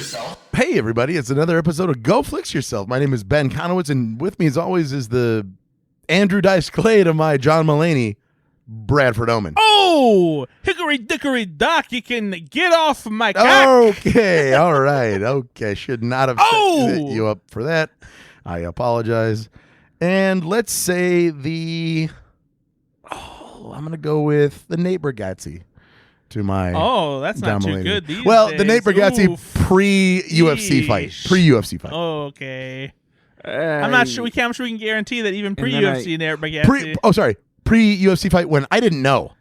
yourself. Hey, everybody. It's another episode of Go Flix Yourself. My name is Ben Conowitz, and with me, as always, is the Andrew Dice Clay to my John Mulaney, Bradford Oman. Oh, hickory dickory dock, you can get off my cock. Okay, all right. Okay, should not have set you up for that. I apologize. And let's say I'm going to go with the Nate Bargatze to my that's not too Mulaney. good these Well, days. the Nate Bargatze pre-UFC fight. Yeesh. Pre-UFC fight. Okay. I'm not sure. I'm sure we can guarantee that even pre-UFC Nate Bargatze. Pre-UFC fight when I didn't know.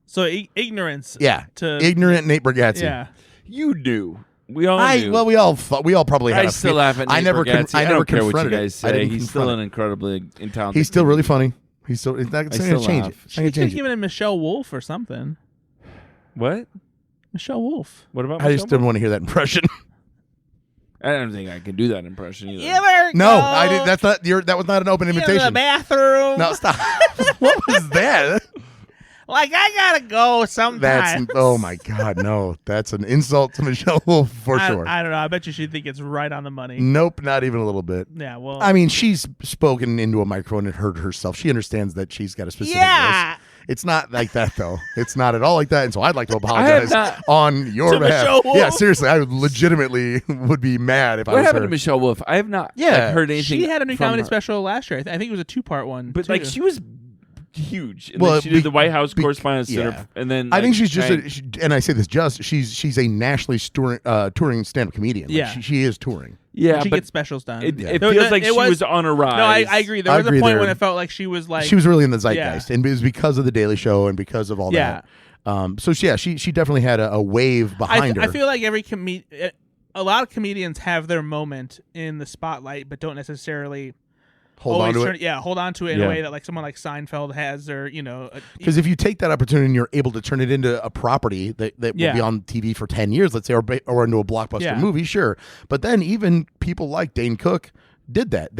So ignorance. Yeah. To ignorant Nate Bargatze. Yeah. You do. We all do. Well, we all probably had. I still laugh at Nate I never Bargatze. I never don't care what you confronted guys it. say. He's still an incredibly talented. He's still really funny. He's still. It's not going to change it. She could have given him Michelle Wolf or something. What? Michelle Wolf. What about? I just didn't want to hear that impression. I don't think I can do that impression either. No, I did. That's not your. That was not an open invitation. In the bathroom. No, stop. What was that? Like, I gotta go sometimes. Oh my God, no! That's an insult to Michelle Wolf for sure. I don't know. I bet you she'd think it's right on the money. Nope, not even a little bit. Yeah, well, I mean, she's spoken into a microphone and heard herself. She understands that she's got a specific voice. It's not like that, though. It's not at all like that. And so I'd like to apologize on your behalf. Yeah, seriously, I legitimately would be mad if I was her. What happened to Michelle Wolf? I have not heard anything. She had a new comedy her. special last year. I think it was a 2-part one. But too. like she was huge. And Well, then she did the White House Correspondents' yeah. Center, and then I think she's just, and I say this she's a nationally touring stand-up comedian. Like, Yeah. she is touring. Yeah, she but gets specials done. it feels like she was on a rise. No, I agree. There was a point when it felt like she was like she was really in the zeitgeist, and it was because of the Daily Show and because of all that. So she definitely had a wave behind her. I feel like a lot of comedians have their moment in the spotlight, but don't necessarily hold on to it. Yeah, hold on to it in a way that like someone like Seinfeld has, or because if you take that opportunity and you're able to turn it into a property that will be on TV for 10 years, let's say, or into a blockbuster movie, sure. But then even people like Dane Cook did that.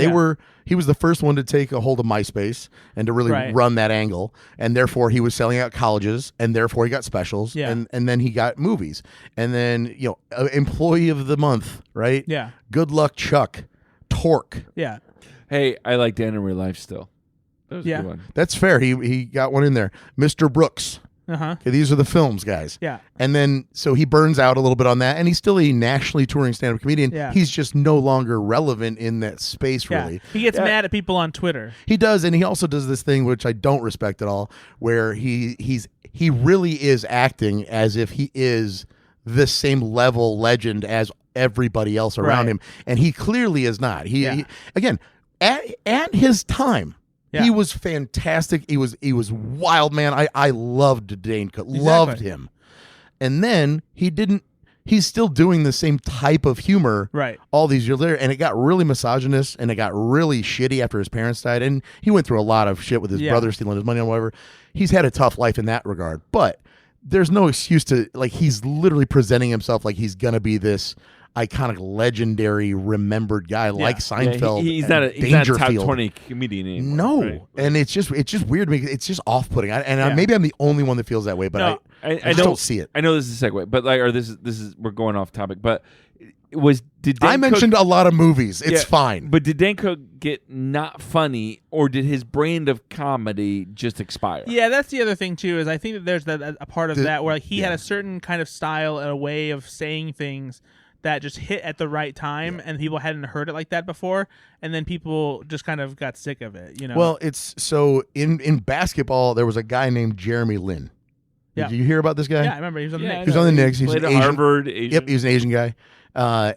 He was the first one to take a hold of MySpace and to really run that angle, and therefore he was selling out colleges, and therefore he got specials, and then he got movies, and then employee of the month, right? Yeah. Good Luck Chuck, Torque. Yeah. Hey, I like Dan in Real Life still. That was a good one. That's fair. He got one in there. Mr. Brooks. Okay, these are the films, guys. Yeah. And then, so he burns out a little bit on that, and he's still a nationally touring stand-up comedian. Yeah. He's just no longer relevant in that space, really. He gets mad at people on Twitter. He does, and he also does this thing, which I don't respect at all, where he really is acting as if he is the same level legend as everybody else around him, and he clearly is not. He again, at his time, he was fantastic. He was wild, man. I loved Dane Cook. Loved him. And then he's still doing the same type of humor all these years later, and it got really misogynist, and it got really shitty after his parents died, and he went through a lot of shit with his brother stealing his money and whatever. He's had a tough life in that regard, but there's no excuse to, like, he's literally presenting himself like he's gonna be this iconic, legendary, remembered guy like Seinfeld. He's not a top 20 comedian anymore. No, and it's just weird to me. It's just off-putting. Maybe I'm the only one that feels that way, but I just don't see it. I know this is a segue, but this is we're going off topic. But I mentioned a lot of movies. It's fine. But did Dan Cook get not funny, or did his brand of comedy just expire? Yeah, that's the other thing too. Is I think that there's a part of that where he had a certain kind of style and a way of saying things that just hit at the right time, and people hadn't heard it like that before, and then people just kind of got sick of it. Well, it's so in basketball there was a guy named Jeremy Lin. Did you hear about this guy? Yeah, I remember he was on the Knicks. He was on the Knicks. He's played an at Asian. Harvard. Asian. Yep, he's an Asian guy.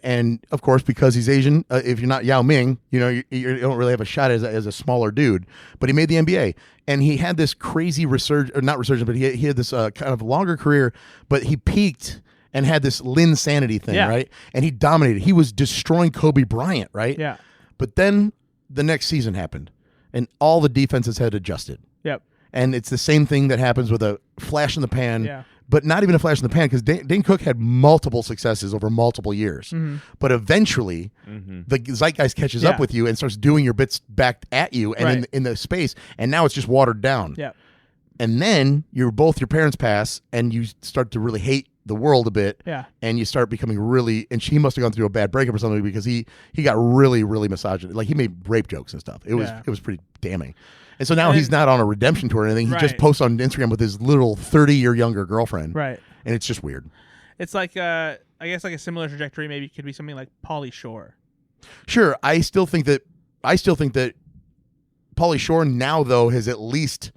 And of course, because he's Asian, if you're not Yao Ming, you don't really have a shot as a smaller dude. But he made the NBA, and he had this crazy not resurgence, but he had this kind of longer career. But he peaked and had this Lin sanity thing, right? And he dominated. He was destroying Kobe Bryant, right? Yeah. But then the next season happened, and all the defenses had adjusted. Yep. And it's the same thing that happens with a flash in the pan, but not even a flash in the pan, because Dane Cook had multiple successes over multiple years. Mm-hmm. But eventually, the zeitgeist catches up with you and starts doing your bits back at you and in the space, and now it's just watered down. Yeah. And then your parents pass, and you start to really hate the world a bit. Yeah. And you start becoming really, and she must have gone through a bad breakup or something because he got really, really misogynist. Like he made rape jokes and stuff. It was pretty damning. And so now he's not on a redemption tour or anything. He just posts on Instagram with his little 30-year younger girlfriend. Right. And it's just weird. It's like, I guess like a similar trajectory maybe could be something like Pauly Shore. Sure. I still think that Pauly Shore now, though, has at least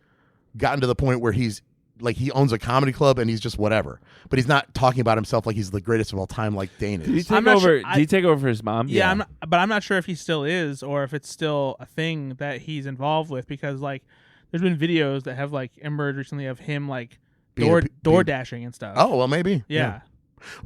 gotten to the point where he's like he owns a comedy club and he's just whatever. But he's not talking about himself like he's the greatest of all time like Dane is. Did he take over? Did he take over for his mom? Yeah, but I'm not sure if he still is or if it's still a thing that he's involved with because like there's been videos that have like emerged recently of him like door dashing and stuff. Oh well, maybe. Yeah.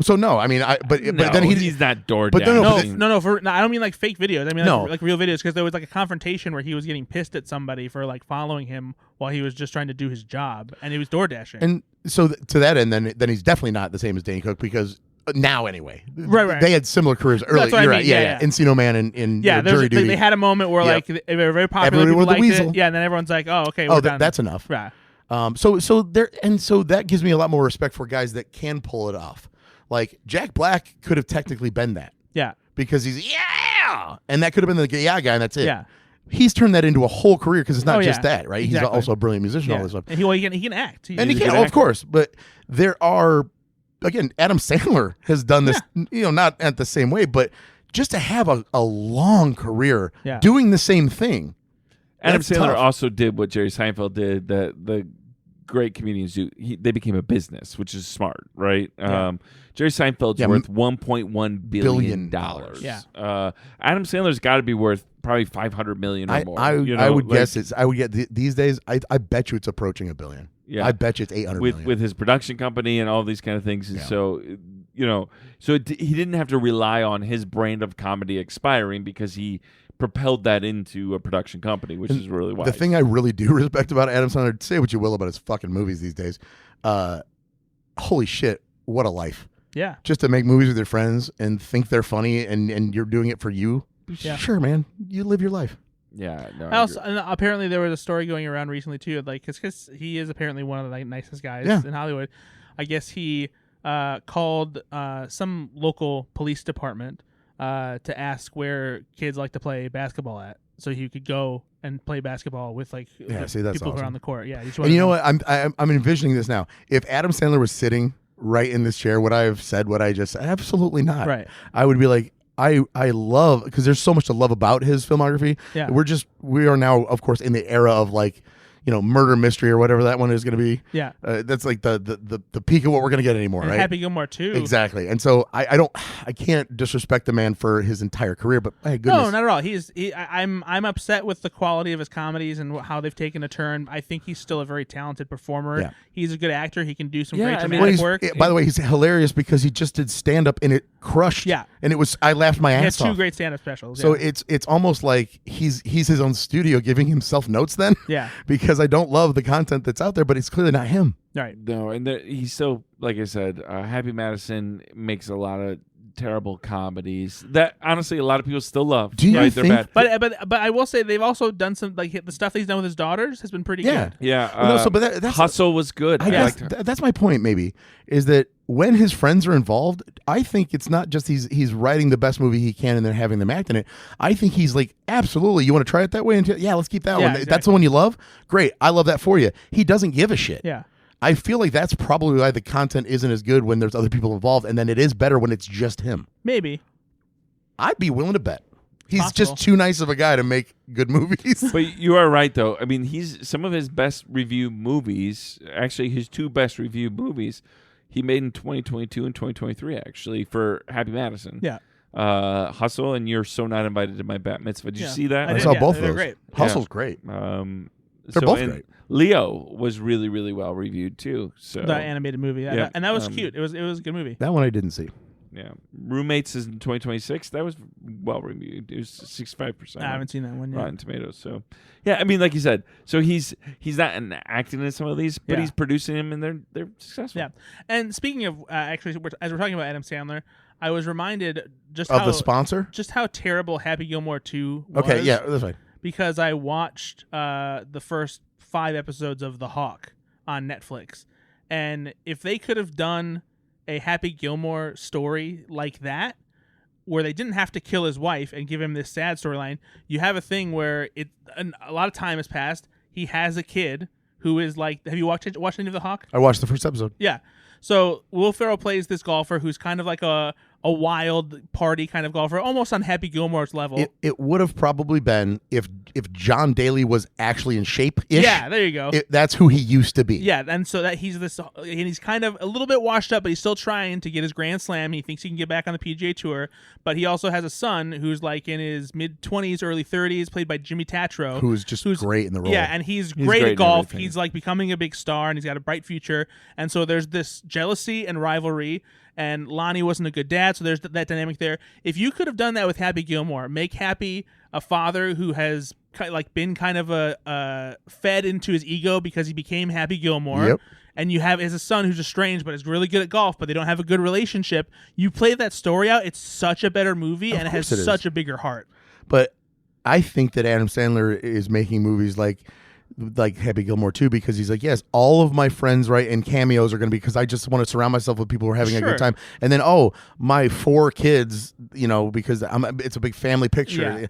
So no, I mean, but then he's not door but dashing. No. I don't mean like fake videos. I mean like real videos because there was like a confrontation where he was getting pissed at somebody for like following him while he was just trying to do his job, and he was door dashing. And so to that end, then he's definitely not the same as Dane Cook because now anyway, right. They had similar careers early. You're right. Yeah. Encino Man and Jury Duty. They had a moment where like they were very popular. People liked it. Yeah, and then everyone's like, oh, okay, we're done. That's enough. Yeah. So that gives me a lot more respect for guys that can pull it off. Like Jack Black could have technically been that. Yeah. Because he's and that could have been the guy and that's it. Yeah. He's turned that into a whole career because it's not just that, right? Exactly. He's also a brilliant musician, all this stuff. And he can act. And he can, of course. But there are, again, Adam Sandler has done this, not at the same way, but just to have a long career doing the same thing. Adam Sandler also did what Jerry Seinfeld did, the great comedians do. They became a business, which is smart, right? Yeah. Jerry Seinfeld's worth $1.1 billion. Yeah. Adam Sandler's got to be worth probably $500 million or more. I would guess these days. I bet you it's approaching $1 billion. Yeah. I bet you it's $800 million with his production company and all these kind of things. Yeah. So he didn't have to rely on his brand of comedy expiring because he propelled that into a production company, which is really wise. The thing I really do respect about Adam Sandler, say what you will about his fucking movies these days, holy shit, what a life. Yeah. Just to make movies with your friends and think they're funny and you're doing it for you. Yeah. Sure, man. You live your life. Yeah. No, and apparently there was a story going around recently too, like because he is apparently one of the nicest guys in Hollywood. I guess he called some local police department to ask where kids like to play basketball at, so he could go and play basketball with like people awesome. who are on the court. Yeah, and you know what? I'm envisioning this now. If Adam Sandler was sitting right in this chair, would I have said what I just said? Absolutely not. Right. I would be like, I love, because there's so much to love about his filmography. Yeah. We are now, of course, in the era of like, murder mystery or whatever that one is going to be. Yeah. That's like the peak of what we're going to get anymore, and right? Happy Gilmore too. Exactly. And so I can't disrespect the man for his entire career, but hey, goodness. No, not at all. I'm upset with the quality of his comedies and how they've taken a turn. I think he's still a very talented performer. Yeah. He's a good actor. He can do some great dramatic work. By the way, he's hilarious because he just did stand up and it crushed. Yeah. And I laughed my ass off. He has 2 great stand up specials. So it's almost like he's his own studio giving himself notes then. Yeah. Because I don't love the content that's out there, but it's clearly not him. Right. No, and he's so, like I said, Happy Madison makes a lot of terrible comedies that honestly a lot of people still love. Do you think? They're bad. But I will say they've also done some, like the stuff he's done with his daughters has been pretty good. Yeah. But that's Hustle was good. I guess that's my point. Maybe is that when his friends are involved, I think it's not just he's writing the best movie he can and then having them act in it. I think he's like, absolutely, you want to try it that way? And let's keep that one. Exactly. That's the one you love. Great, I love that for you. He doesn't give a shit. Yeah. I feel like that's probably why the content isn't as good when there's other people involved, and then it is better when it's just him. Maybe. I'd be willing to bet. He's just too nice of a guy to make good movies. But you are right, though. I mean, he's some of his best reviewed movies, actually his 2 best reviewed movies, he made in 2022 and 2023, actually, for Happy Madison. Yeah. Hustle and You're So Not Invited to My Bat Mitzvah. Did you see that? I saw both of those. Great. Hustle's great. They're both great. Leo was really, really well reviewed too. So the animated movie, and that was cute. It was a good movie. That one I didn't see. Yeah, Roommates is in 2026. That was well reviewed. It was 65%. I haven't seen that one yet. Rotten Tomatoes. So yeah, I mean, like you said, so he's not acting in some of these, but he's producing them, and they're successful. Yeah. And speaking of actually, as we're talking about Adam Sandler, I was reminded of the sponsor, just how terrible Happy Gilmore 2 was. Okay, yeah, that's right. Because I watched the first 5 episodes of The Hawk on Netflix, and if they could have done a Happy Gilmore story like that, where they didn't have to kill his wife and give him this sad storyline. You have a thing where a lot of time has passed. He has a kid who is like, have you watched any of The Hawk? I watched the first episode. Yeah. So Will Ferrell plays this golfer who's kind of like a wild party kind of golfer, almost on Happy Gilmore's level. It would have probably been if John Daly was actually in shape-ish. Yeah, there you go. That's who he used to be. Yeah, and so that he's kind of a little bit washed up, but he's still trying to get his Grand Slam. He thinks he can get back on the PGA Tour, but he also has a son who's like in his mid-20s, early 30s, played by Jimmy Tatro. Who's great in the role. Yeah, and he's great at golf. He's like becoming a big star, and he's got a bright future. And so there's this jealousy and rivalry, and Lonnie wasn't a good dad, so there's that dynamic there. If you could have done that with Happy Gilmore, make Happy a father who has like been kind of fed into his ego because he became Happy Gilmore. Yep. And you have a son who's estranged but is really good at golf, but they don't have a good relationship. You play that story out, it's such a better movie, and it has such a bigger heart. But I think that Adam Sandler is making movies like Happy Gilmore too, because he's like, yes, all of my friends, right, and cameos are going to be, because I just want to surround myself with people who are having a good time. And then, my 4 kids, because it's a big family picture. Yeah.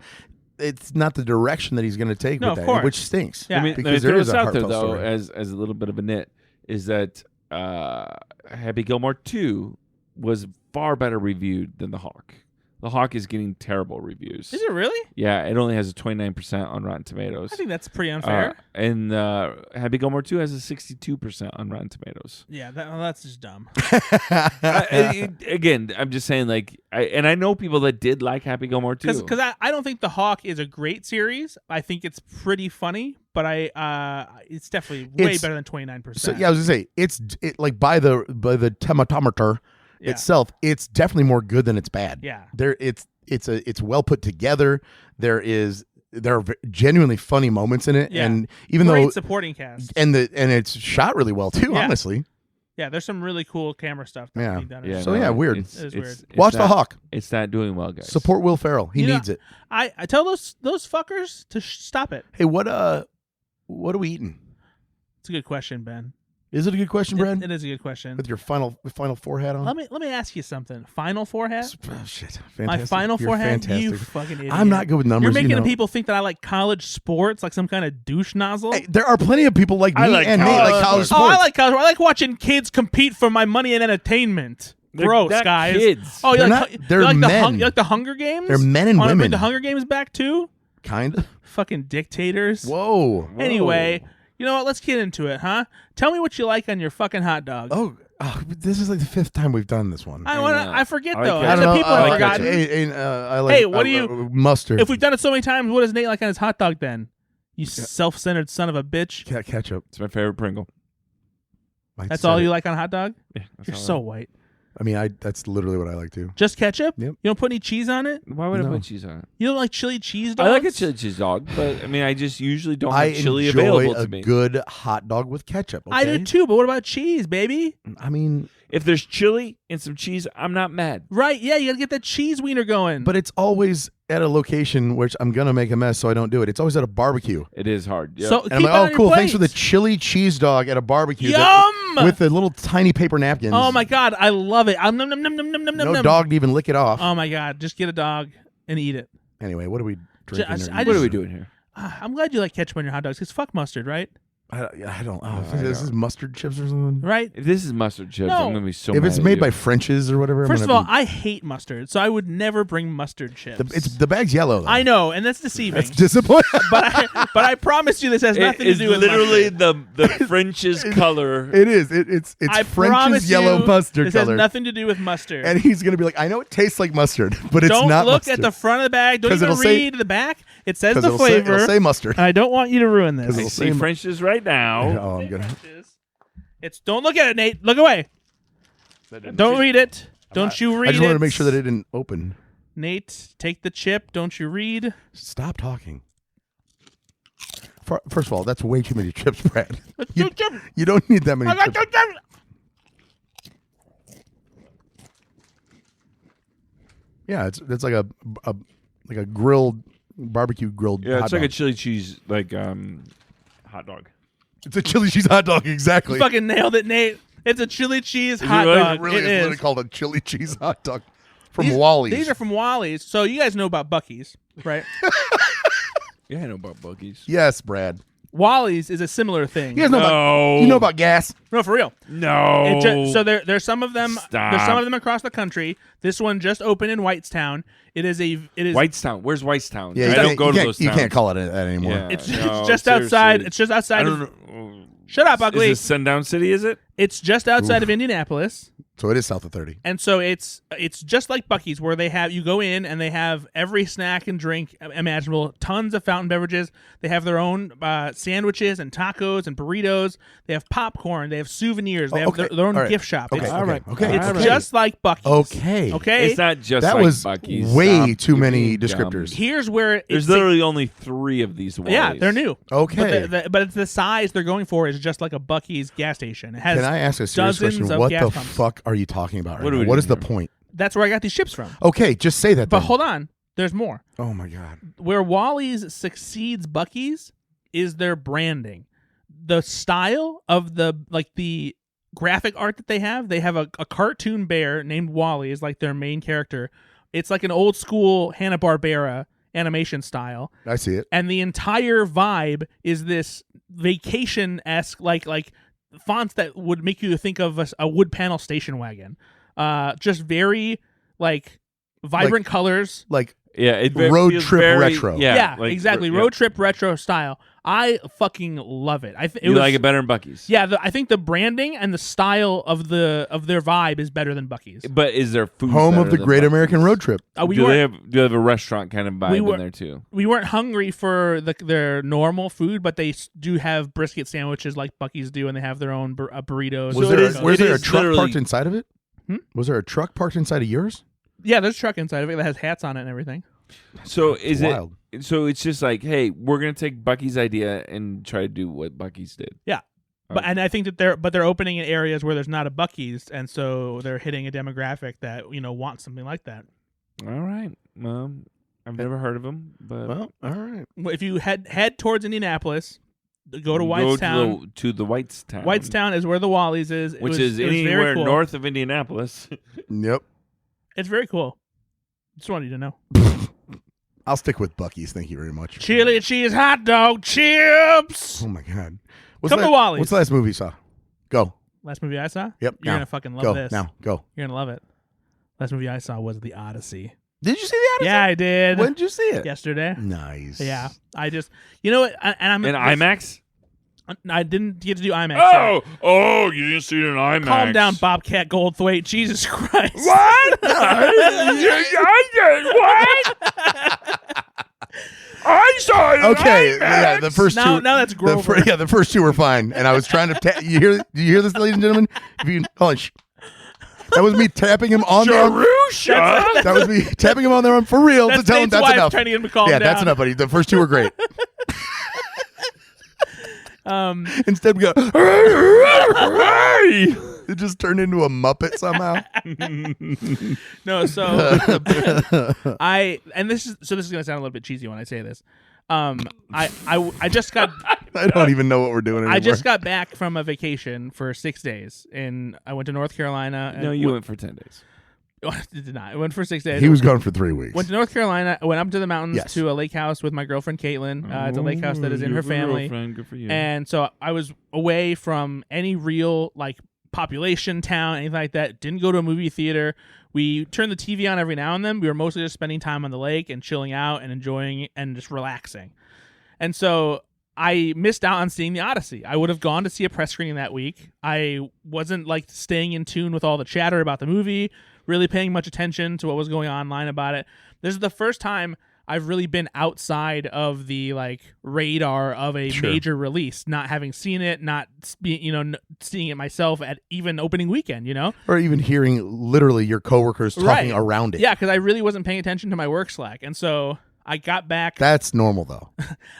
It's not the direction that he's going to take with that, which stinks. Yeah. I mean, because there is a out there heartfelt though, story. as a little bit of a nit, is that Happy Gilmore 2 was far better reviewed than The Hawk. The Hawk is getting terrible reviews. Is it really? Yeah, it only has a 29% on Rotten Tomatoes. I think that's pretty unfair. And Happy Gilmore 2 has a 62% on Rotten Tomatoes. Yeah, that's just dumb. Again, I'm just saying, like, I know people that did like Happy Gilmore 2. Because I don't think The Hawk is a great series. I think it's pretty funny, but it's definitely way better than 29%. So yeah, I was gonna say it's like by the tematometer itself, it's definitely more good than it's bad. Yeah, it's well put together. There are genuinely funny moments in it, and even great supporting cast, and it's shot really well too. Yeah. Honestly, yeah, there's some really cool camera stuff that's being done. Yeah, so weird. It's weird. Watch The Hawk. It's not doing well, guys. Support Will Ferrell. He needs it. I tell those fuckers to stop it. Hey, what are we eating? It's a good question, Ben. Is it a good question, Brad? It is a good question. With your final four hat on? Let me ask you something. Final four hat? Oh, shit. Fantastic. My final You're four hat? fantastic. You fucking idiot. I'm not good with numbers. You're making people think that I like college sports, like some kind of douche nozzle. Hey, there are plenty of people like me and Nate like college sports. Oh, I like college sports. I like watching kids compete for my money and entertainment. Gross, not guys. Kids. Oh, they're men. You like the Hunger Games? They're men and women. Bring the Hunger Games back too? Kind of. Fucking dictators. Whoa. Anyway, you know what? Let's get into it, huh? Tell me what you like on your fucking hot dog. Oh, this is like the 5th time we've done this one. I forget though. I The people have forgotten. I like, what do you mustard? If we've done it so many times, what does Nate like on his hot dog then? You self-centered son of a bitch. Ketchup. It's my favorite Pringle. That's all you like on a hot dog? Yeah, You're so white. I mean, that's literally what I like too. Just ketchup? Yep. You don't put any cheese on it? Why would I put cheese on it? You don't like chili cheese dogs? I like a chili cheese dog, but I mean, I just usually don't have chili enjoy available to a me. good hot dog with ketchup. Okay? I do too, but what about cheese, baby? I mean, if there's chili and some cheese, I'm not mad. Right? Yeah, you gotta get that cheese wiener going. but it's always at a location which I'm gonna make a mess, so I don't do it. It's always at a barbecue. It is hard. Yep. So And keep I'm it on like, your cool, thanks for plate. the chili cheese dog at a barbecue. Yum! With the little tiny paper napkins. Oh my god, I love it. Nom, nom, nom, nom, nom, nom, No nom. dog to even lick it off. Oh my god, just get a dog and eat it. Anyway, what are we drinking? What are we doing here? I'm glad you like ketchup on your hot dogs because fuck mustard, right? I don't. This is mustard chips or something. Right? If this is mustard chips, No. I'm gonna be so If mad it's at made you. by French's or whatever. First of all, I hate mustard, so I would never bring mustard chips. the bag's yellow. Though. I know, and that's deceiving. That's disappointing. but I promise you, this has nothing to do with literally mustard. the French's color. It is. It's I French's promise yellow you, mustard this color. has nothing to do with mustard. And he's gonna be like, I know it tastes like mustard, but it's don't not look mustard. at the front of the bag. Don't 'Cause even it'll say- read the back. It says 'Cause the it'll flavor. It'll say mustard. And I don't want you to ruin this. Because I it'll see say French's right now. Oh, I'm gonna. It's don't look at it, Nate. Look away. Don't read it. Don't you read it. I just wanted to make sure that it didn't open. Nate, take the chip. Don't you read? Stop talking. First of all, that's way too many chips, Brad. You don't need that many I got chips. two chips. Yeah, it's like a grilled barbecue grilled. Yeah, hot it's like a dog. chili cheese hot dog. It's a chili cheese hot dog, exactly. You fucking nailed it, Nate. It's a chili cheese hot dog. It really is is. literally called a chili cheese hot dog from Wally's. These are from Wally's. So you guys know about Buc-ee's, right? Yeah, I know about Buc-ee's. Yes, Brad. Wally's is a similar thing. You guys know about, you know about gas? No, for real. No. So there's some of them. Stop. There's some of them across the country. This one just opened in Whitestown. It is Whitestown. Where's Whitestown? Yeah, I don't go to those towns. You can't call it that anymore. Yeah. It's No, just outside. seriously. It's just outside. I don't know. Shut up, ugly. Is this Sundown City, is it? It's just outside of Indianapolis. So it is south of 30. And so it's just like Buc-ee's, where you go in and they have every snack and drink imaginable, tons of fountain beverages. They have their own sandwiches and tacos and burritos. They have popcorn. They have souvenirs. They have their own gift shop. Okay, It's just like Buc-ee's. Okay. It's not just that like was Buc-ee's. way Stop too many being dumb. descriptors. Here's where There's literally only 3 of these Wally's. Yeah, they're new. Okay. But it's the size they're going for is just like a Buc-ee's gas station. It has Can I ask a serious dozens question? of What gas the pumps. fuck are you talking about right What are now? we What doing is the here? point? That's where I got these chips from. Okay, just say that But then. hold on. There's more. Oh, my God. Where Wally's succeeds Buc-ee's is their branding. The style of the graphic art that they have a cartoon bear named Wally is like their main character. It's like an old school Hanna-Barbera animation style. I see it. And the entire vibe is this vacation-esque like fonts that would make you think of a wood panel station wagon. Just very like vibrant colors. Like road trip very, retro. Yeah, like, exactly. yeah. Road trip retro style. I fucking love it. You like it better than Buc-ee's? Yeah, I think the branding and the style of their vibe is better than Buc-ee's. But is there food Home better of the than Great Buc-ee's? American Road Trip. Do they have a restaurant kind of vibe in there too? We weren't hungry for their normal food, but they do have brisket sandwiches like Buc-ee's do, and they have their own burritos. Was there a truck parked inside of it? Was there a truck parked inside of yours? Yeah, there's a truck inside of it that has hats on it and everything. So is wild. it? So it's just like, hey, we're gonna take Buc-ee's idea and try to do what Buc-ee's did. Yeah, but I think that they're opening in areas where there's not a Buc-ee's, and so they're hitting a demographic that wants something like that. All right. I've never heard of them, but Well, all right. If you head towards Indianapolis, go to Whitestown. To the Whitestown. Whitestown is where the Wally's is, which is anywhere north of Indianapolis. Yep. It's very cool. Just wanted you to know. I'll stick with Buc-ee's. Thank you very much. Chili cheese hot dog chips. Oh my God. Come to Wally's. What's the last movie you saw? Go. Last movie I saw? Yep. You're now. gonna fucking love Go. this. Now. Go. You're gonna love it. Last movie I saw was The Odyssey. Did you see the Odyssey? Yeah, I did. When did you see it? Yesterday. Nice. Yeah. I just what? I'm In IMAX? I didn't get to do IMAX. Oh, you didn't see it in IMAX. Calm down, Bobcat Goldthwait. Jesus Christ. What? What? I saw it. Okay, yeah, the first two. Now that's Grover. The first two were fine, and I was trying to. You hear this, ladies and gentlemen? If you that was me tapping him on there. That was me tapping him on there for real to tell him that's enough. Trying to get him to calm down. That's enough, buddy. The first two were great. Instead, we go. It just turned into a Muppet somehow. No, so this is gonna sound a little bit cheesy when I say this. I just got. I don't even know what we're doing anymore. I just got back from a vacation for 6 days, and I went to North Carolina. No, you went for 10 days. Did not. I went for 6 days. He was gone for 3 weeks. Went to North Carolina. Went up to the mountains to a lake house with my girlfriend Caitlin. It's a lake house that is in her family. Good for you. And so I was away from any real population town, anything like that. Didn't go to a movie theater. We turned the TV on every now and then. We were mostly just spending time on the lake and chilling out and enjoying and just relaxing. And so I missed out on seeing The Odyssey. I would have gone to see a press screening that week. I wasn't staying in tune with all the chatter about the movie, really paying much attention to what was going on online about it. This is the first time I've really been outside of the radar of a major release, not having seen it, not seeing it myself at even opening weekend, or even hearing literally your coworkers talking around it. Yeah, because I really wasn't paying attention to my work Slack, and so I got back. That's normal though.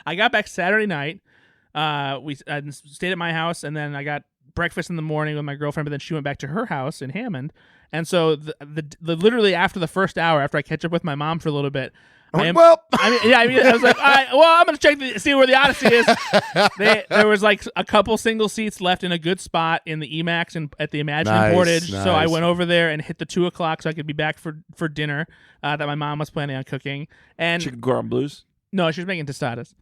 I got back Saturday night. We stayed at my house, and then I got breakfast in the morning with my girlfriend, but then she went back to her house in Hammond, And so the literally after the first hour, after I catch up with my mom for a little bit, I was like, I'm gonna check see where the Odyssey is. There was like a couple single seats left in a good spot in the IMAX and at the Imagine Portage. So I went over there and hit the 2:00 so I could be back for dinner that my mom was planning on cooking. And Chicken cordon bleus? No, she was making tostadas.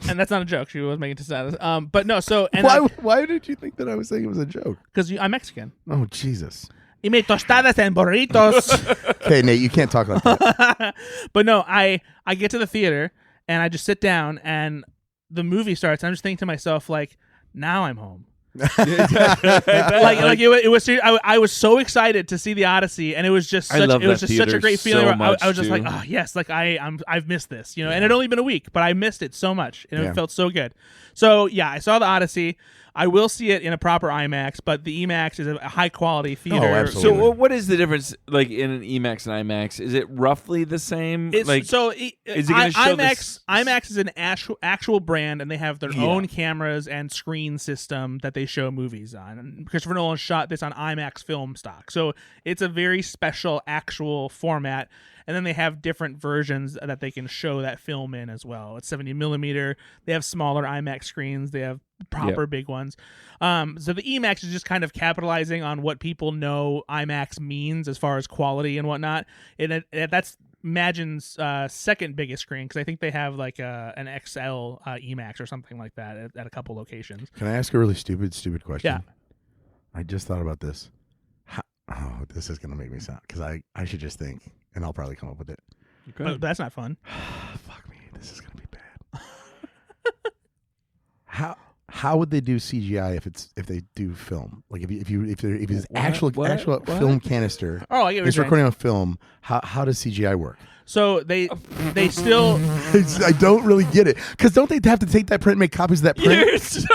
And that's not a joke. She was making tostadas. But no. So and why did you think that I was saying it was a joke? Because I'm Mexican. Oh Jesus. Y me tostadas and burritos. Okay, Nate, you can't talk like that. But no, I get to the theater and I just sit down and the movie starts. And I'm just thinking to myself, like, now I'm home. It was. I was so excited to see the Odyssey, and it was just such a great feeling. I was just like, oh yes, like I've missed this, you know. And it had only been a week, but I missed it so much, and it felt so good. So yeah, I saw the Odyssey. I will see it in a proper IMAX, but the IMAX is a high quality theater. Oh, absolutely. So what is the difference, like in an IMAX and IMAX? Is it roughly the same? Is it going to show IMAX? IMAX is an actual brand, and they have their own cameras and screen system that they show movies on. And Christopher Nolan shot this on IMAX film stock, so it's a very special actual format. And then they have different versions that they can show that film in as well. It's 70 millimeter. They have smaller IMAX screens. They have proper big ones. So the IMAX is just kind of capitalizing on what people know IMAX means as far as quality and whatnot. That's Imagine's second biggest screen, because I think they have like an XL IMAX or something like that at a couple locations. Can I ask a really stupid question? Yeah. I just thought about this. This is going to make me sound, because I should just think, and I'll probably come up with it. But that's not fun. Fuck me. This is going to be bad. How would they do CGI if they do film? Like if it's actual film canister. Oh, I get what it's you're recording on film. How does CGI work? So they still. I don't really get it, because don't they have to take that print and make copies of that print? You're so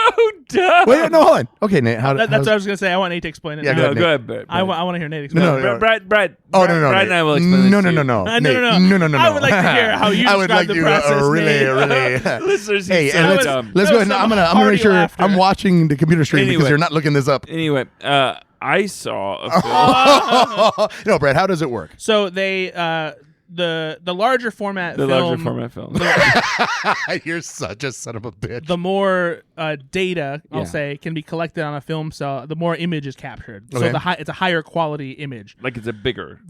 dumb. Wait, no, hold on. Okay, Nate. That's what I was gonna say. I want Nate to explain it. Yeah, now. Go ahead, Brad. I want to hear Nate explain. No. Brad. Oh no, Brad and I will explain this. No. No. I would like to hear how you I would describe like the process. really. Listeners, Hey, so and dumb. let's go ahead. I'm gonna make sure laughter. I'm watching the computer screen because you're not looking this up. Anyway, I saw a film. No, Brad. How does it work? So they the larger format film. Larger format film. You're such a son of a bitch. The more data, I'll say, can be collected on a film cell, the more image is captured. Okay. So it's a higher quality image. Like it's a bigger.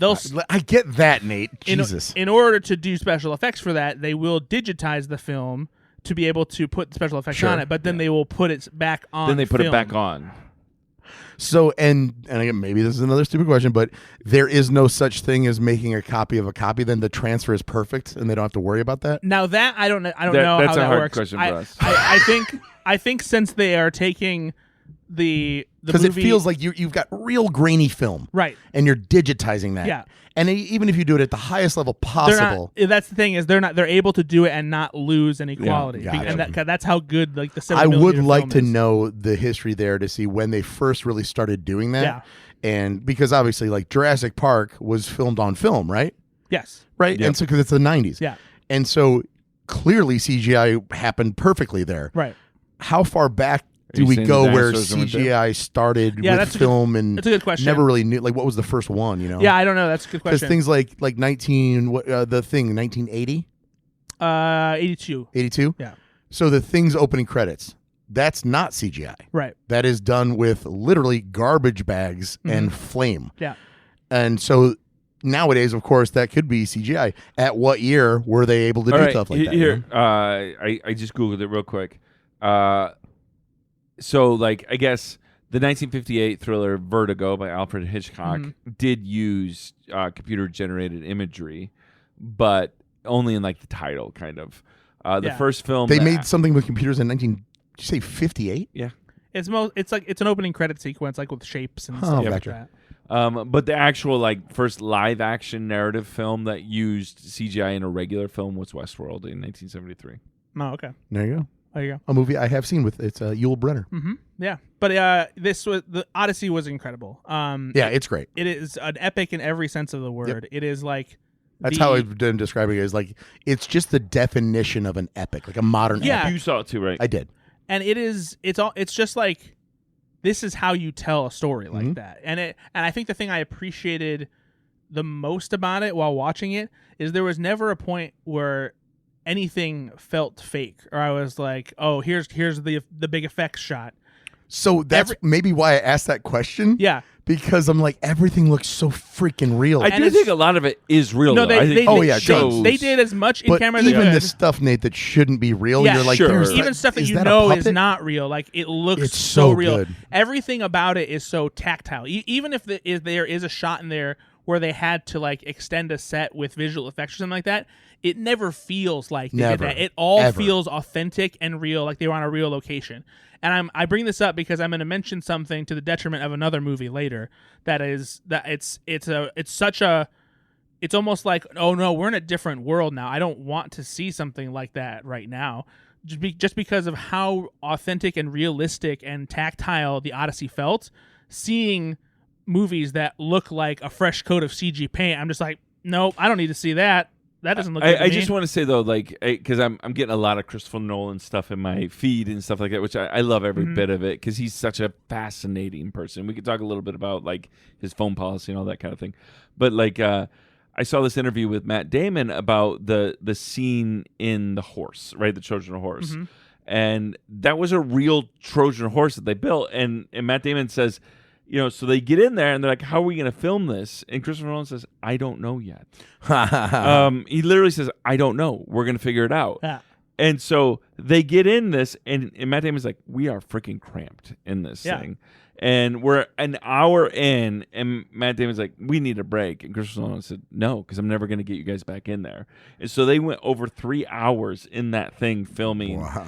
I get that, Nate. Jesus. In order to do special effects for that, they will digitize the film to be able to put special effects on it, but then they will put it back on. Then they put film. it back on. So, and again, maybe this is another stupid question, but there is no such thing as making a copy of a copy. Then the transfer is perfect, and they don't have to worry about that. Now that I don't know how that's that a hard works. question for us. I think since they are taking the because it movie, feels like you've got real grainy film, right, and you're digitizing that. Yeah. And even if you do it at the highest level possible, that's the thing is they're able to do it and not lose any quality. Gotcha. And that's how good like the 7 I would millimeter like film to is. know the history there to see when they first really started doing that. Yeah. And because obviously, like Jurassic Park was filmed on film, right? Yes. Right. Yep. And so because it's the 90s. Yeah. And so clearly CGI happened perfectly there. Right. How far back do you we saying go the where dinosaurs went there? CGI started with film and that's a good question. never really knew, like, what was the first one, you know? Yeah, I don't know. That's a good Because question. things like 1980? 82. 82? Yeah. So the Thing's opening credits, that's not CGI. Right. That is done with literally garbage bags and flame. Yeah. And so nowadays, of course, that could be CGI. At what year were they able to do stuff like that? Here, you know? I just Googled it real quick. So, like, I guess the 1958 thriller Vertigo by Alfred Hitchcock did use computer-generated imagery, but only in, like, the title, kind of. The first film... They made something with computers in did you say 58? Yeah. It's an opening credit sequence, like with shapes and stuff like that. But the actual like first live action narrative film that used CGI in a regular film was Westworld in 1973. Oh, okay. There you go. There you go. A movie I have seen with it's Yul Brynner. Mm-hmm. Yeah, but the Odyssey was incredible. Yeah, it's great. It is an epic in every sense of the word. Yep. It is like that's how I've been describing it. Is like it's just the definition of an epic, like a modern. Yeah, epic. You saw it too, right? I did. And it's just like this is how you tell a story like that. And I think the thing I appreciated the most about it while watching it is there was never a point where anything felt fake, or I was like, oh, here's the big effects shot. So that's maybe why I asked that question. Yeah. Because I'm like, everything looks so freaking real. I do think a lot of it is real. No, though. they did as much in camera as they even could. the stuff, Nate, that shouldn't be real, Yeah, you're like, sure. there's even that, stuff that is you that know a is puppet? not real. Like, it looks It's so so real. good. Everything about it is so tactile. Even if there is a shot in there where they had to like extend a set with visual effects or something like that, it never feels like they did that. It all feels authentic and real, like they were on a real location. And I bring this up because I'm going to mention something to the detriment of another movie later. It's almost like, oh no, we're in a different world now. I don't want to see something like that right now, just because of how authentic and realistic and tactile the Odyssey felt. Seeing movies that look like a fresh coat of CG paint, I'm just like, nope, I don't need to see that. That doesn't look good to I me. just want to say though, like, because I'm getting a lot of Christopher Nolan stuff in my feed and stuff like that, which I love every bit of it because he's such a fascinating person. We could talk a little bit about like his phone policy and all that kind of thing, but like I saw this interview with Matt Damon about the scene in the horse, right, the Trojan horse, and that was a real Trojan horse that they built, and Matt Damon says, you know, so they get in there and they're like, how are we going to film this? And Christopher Nolan says, I don't know yet. He literally says, I don't know. We're going to figure it out. Yeah. And so they get in this, and Matt Damon's like, we are freaking cramped in this thing. And we're an hour in, and Matt Damon's like, we need a break. And Christopher Nolan said, no, because I'm never going to get you guys back in there. And so they went over 3 hours in that thing filming. Wow.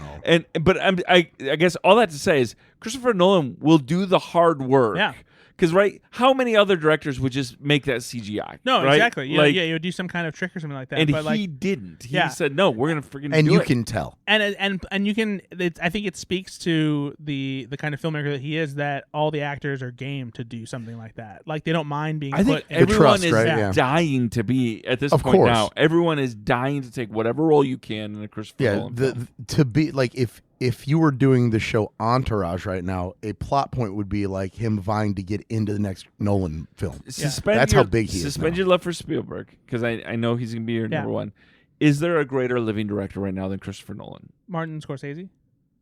But I guess all that to say is Christopher Nolan will do the hard work. Yeah. Because, right, how many other directors would just make that CGI? No, right? exactly. Yeah, like, you would do some kind of trick or something like that. And but he didn't. He said, no, we're going to freaking do it. And you can tell. And you can. I think it speaks to the kind of filmmaker that he is, that all the actors are game to do something like that. Like, they don't mind being. I think put everyone trust, is right? Yeah. dying to be at this Of point course. now. Everyone is dying to take whatever role you can in a Christopher Nolan film. To be like, if you were doing the show Entourage right now, a plot point would be like him vying to get into the next Nolan film. That's how big he is. Suspend now. your love for Spielberg, because I know he's going to be your number one. Is there a greater living director right now than Christopher Nolan? Martin Scorsese.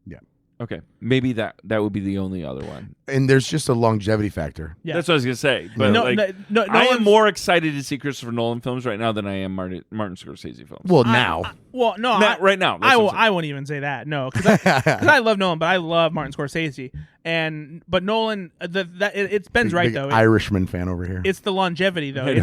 Yeah. Okay, maybe that would be the only other one. And there's just a longevity factor. Yeah. That's what I was gonna say. But No, I am more excited to see Christopher Nolan films right now than I am Martin Scorsese films. Well, now. Right now. I won't even say that. No, because I love Nolan, but I love Martin Scorsese. But Nolan, it's Ben's right Big though. Irishman fan over here. It's the longevity though.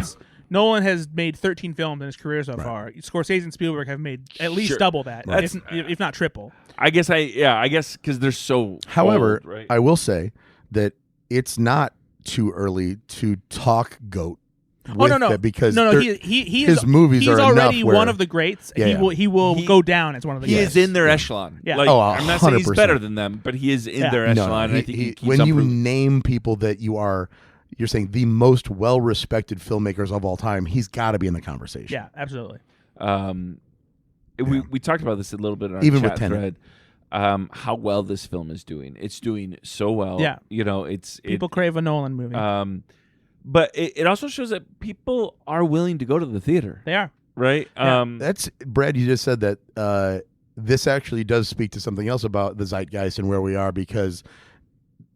Nolan has made 13 films in his career so far. Scorsese and Spielberg have made at least double that, if not triple. I guess because they're so. However, old, right? I will say that it's not too early to talk GOAT. Because his movies he's are already enough where, one of the greats. He will go down as one of the. He greats. is in their echelon. Yeah. I'm not saying he's 100%. better than them, but he is in their echelon. No, and I think he keeps when on you proving. name people that you're saying the most well-respected filmmakers of all time, he's got to be in the conversation. Yeah, absolutely. We talked about this a little bit in our Even chat with Tenet. thread. How well this film is doing. It's doing so well. Yeah. People crave a Nolan movie. But it also shows that people are willing to go to the theater. They are. Right? Yeah. That's Brad, you just said that this actually does speak to something else about the zeitgeist and where we are, because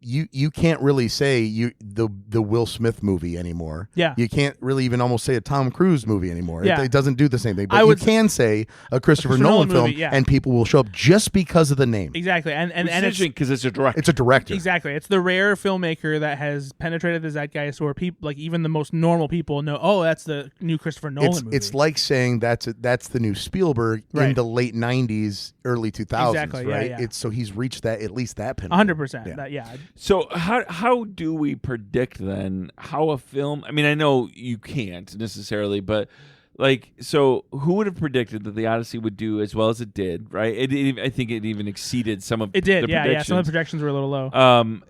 you can't really say the Will Smith movie anymore. Yeah. You can't really even almost say a Tom Cruise movie anymore. Yeah. It doesn't do the same thing. But you can say a Christopher Nolan film, movie, yeah. and people will show up just because of the name. Exactly. And it's it's interesting because it's a director. It's a director. Exactly. It's the rare filmmaker that has penetrated the zeitgeist where people, like even the most normal people, know, oh, that's the new Christopher Nolan movie. It's like saying that's the new Spielberg in the late 90s, early 2000s, Exactly, right? yeah. So he's reached at least that pinnacle. 100%. Yeah. So how do we predict then how a film? I mean, I know you can't necessarily, but so who would have predicted that the Odyssey would do as well as it did? Right? I think it even exceeded some of it did. the predictions. Yeah. Some of the projections were a little low.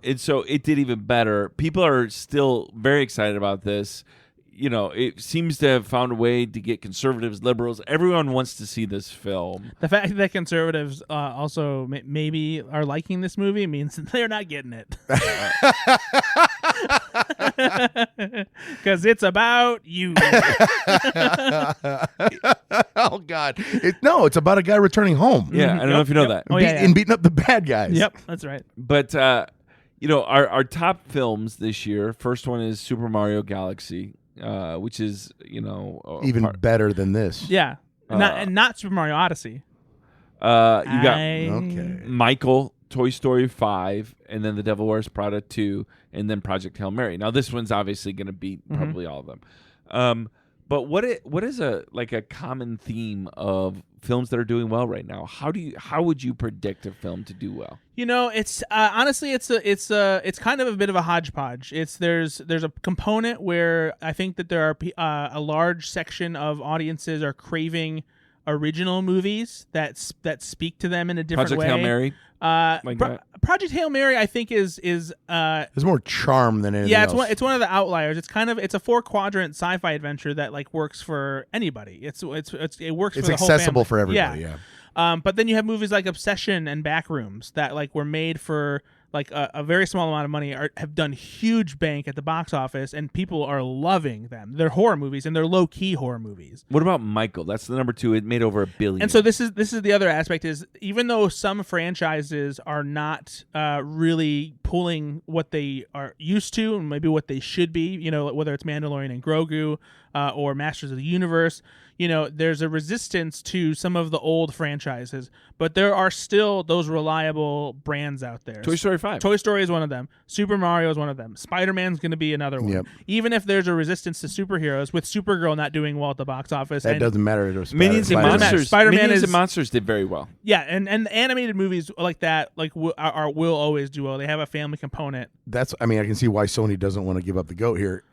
And so it did even better. People are still very excited about this. it seems to have found a way to get conservatives, liberals. Everyone wants to see this film. The fact that conservatives also maybe are liking this movie means they're not getting it. Because it's about you. Oh, God. It's about a guy returning home. Yeah, I don't know if you know that. And beating up the bad guys. Yep, that's right. But, our top films this year, first one is Super Mario Galaxy, which is, even better than this. Yeah. Not Super Mario Odyssey. You got Okay. Michael, Toy Story 5, and then The Devil Wears Prada 2, and then Project Hail Mary. Now, this one's obviously going to beat probably all of them. But what is a common theme of films that are doing well right now? How would you predict a film to do well? It's honestly it's kind of a bit of a hodgepodge. There's a component where I think that there are a large section of audiences are craving original movies that speak to them in a different way. Project Hail Mary. Project Hail Mary, I think is there's more charm than anything else. It's one of the outliers. It's a 4-quadrant sci-fi adventure that works for anybody. It works. It's for the whole accessible family. for everybody. Yeah. But then you have movies like Obsession and Backrooms that were made for a very small amount of money, have done huge bank at the box office, and people are loving them. They're horror movies, and they're low-key horror movies. What about Michael? That's the number 2. It made over $1 billion. And so this is the other aspect is, even though some franchises are not really pulling what they are used to and maybe what they should be, whether it's Mandalorian and Grogu or Masters of the Universe, there's a resistance to some of the old franchises, but there are still those reliable brands out there. Toy Story 5. Toy Story is one of them. Super Mario is one of them. Spider-Man's going to be another one. Yep. Even if there's a resistance to superheroes, with Supergirl not doing well at the box office. That doesn't matter. Minions and Monsters. Spider-Man Minions and Monsters did very well. Yeah, and animated movies like that will always do well. They have a family component. I can see why Sony doesn't want to give up the goat here.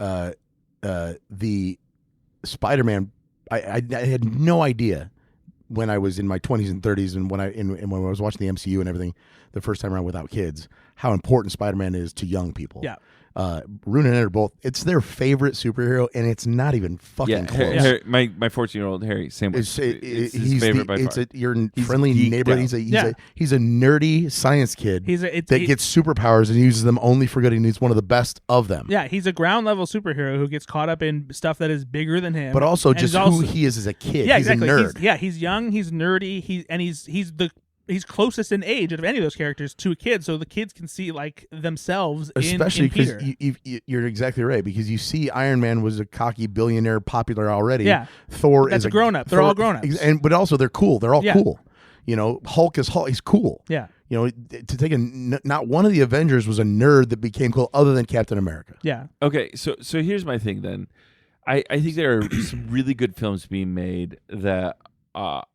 The Spider-Man, I had no idea when I was in my 20s and 30s and when I was watching the MCU and everything the first time around without kids, how important Spider-Man is to young people. Yeah. Rune and Ed are both. It's their favorite superhero, and it's not even fucking close. Harry, my 14-year-old Harry, same way. It's his favorite by far. Your friendly neighborhood. He's a nerdy science kid that gets superpowers and uses them only for good, and he's one of the best of them. Yeah, he's a ground level superhero who gets caught up in stuff that is bigger than him, but also just who he is as a kid. Yeah, he's exactly. a nerd. He's young. He's nerdy. He's closest in age of any of those characters to a kid, so the kids can see themselves especially in Peter. Because you're exactly right, because you see Iron Man was a cocky billionaire, popular already. Yeah, Thor is a grown up. They're all grown ups, but also they're cool. They're all cool. Hulk is Hulk. He's cool. Yeah. To take not one of the Avengers was a nerd that became cool, other than Captain America. Yeah. Okay, so here's my thing then. I think there are some really good films being made that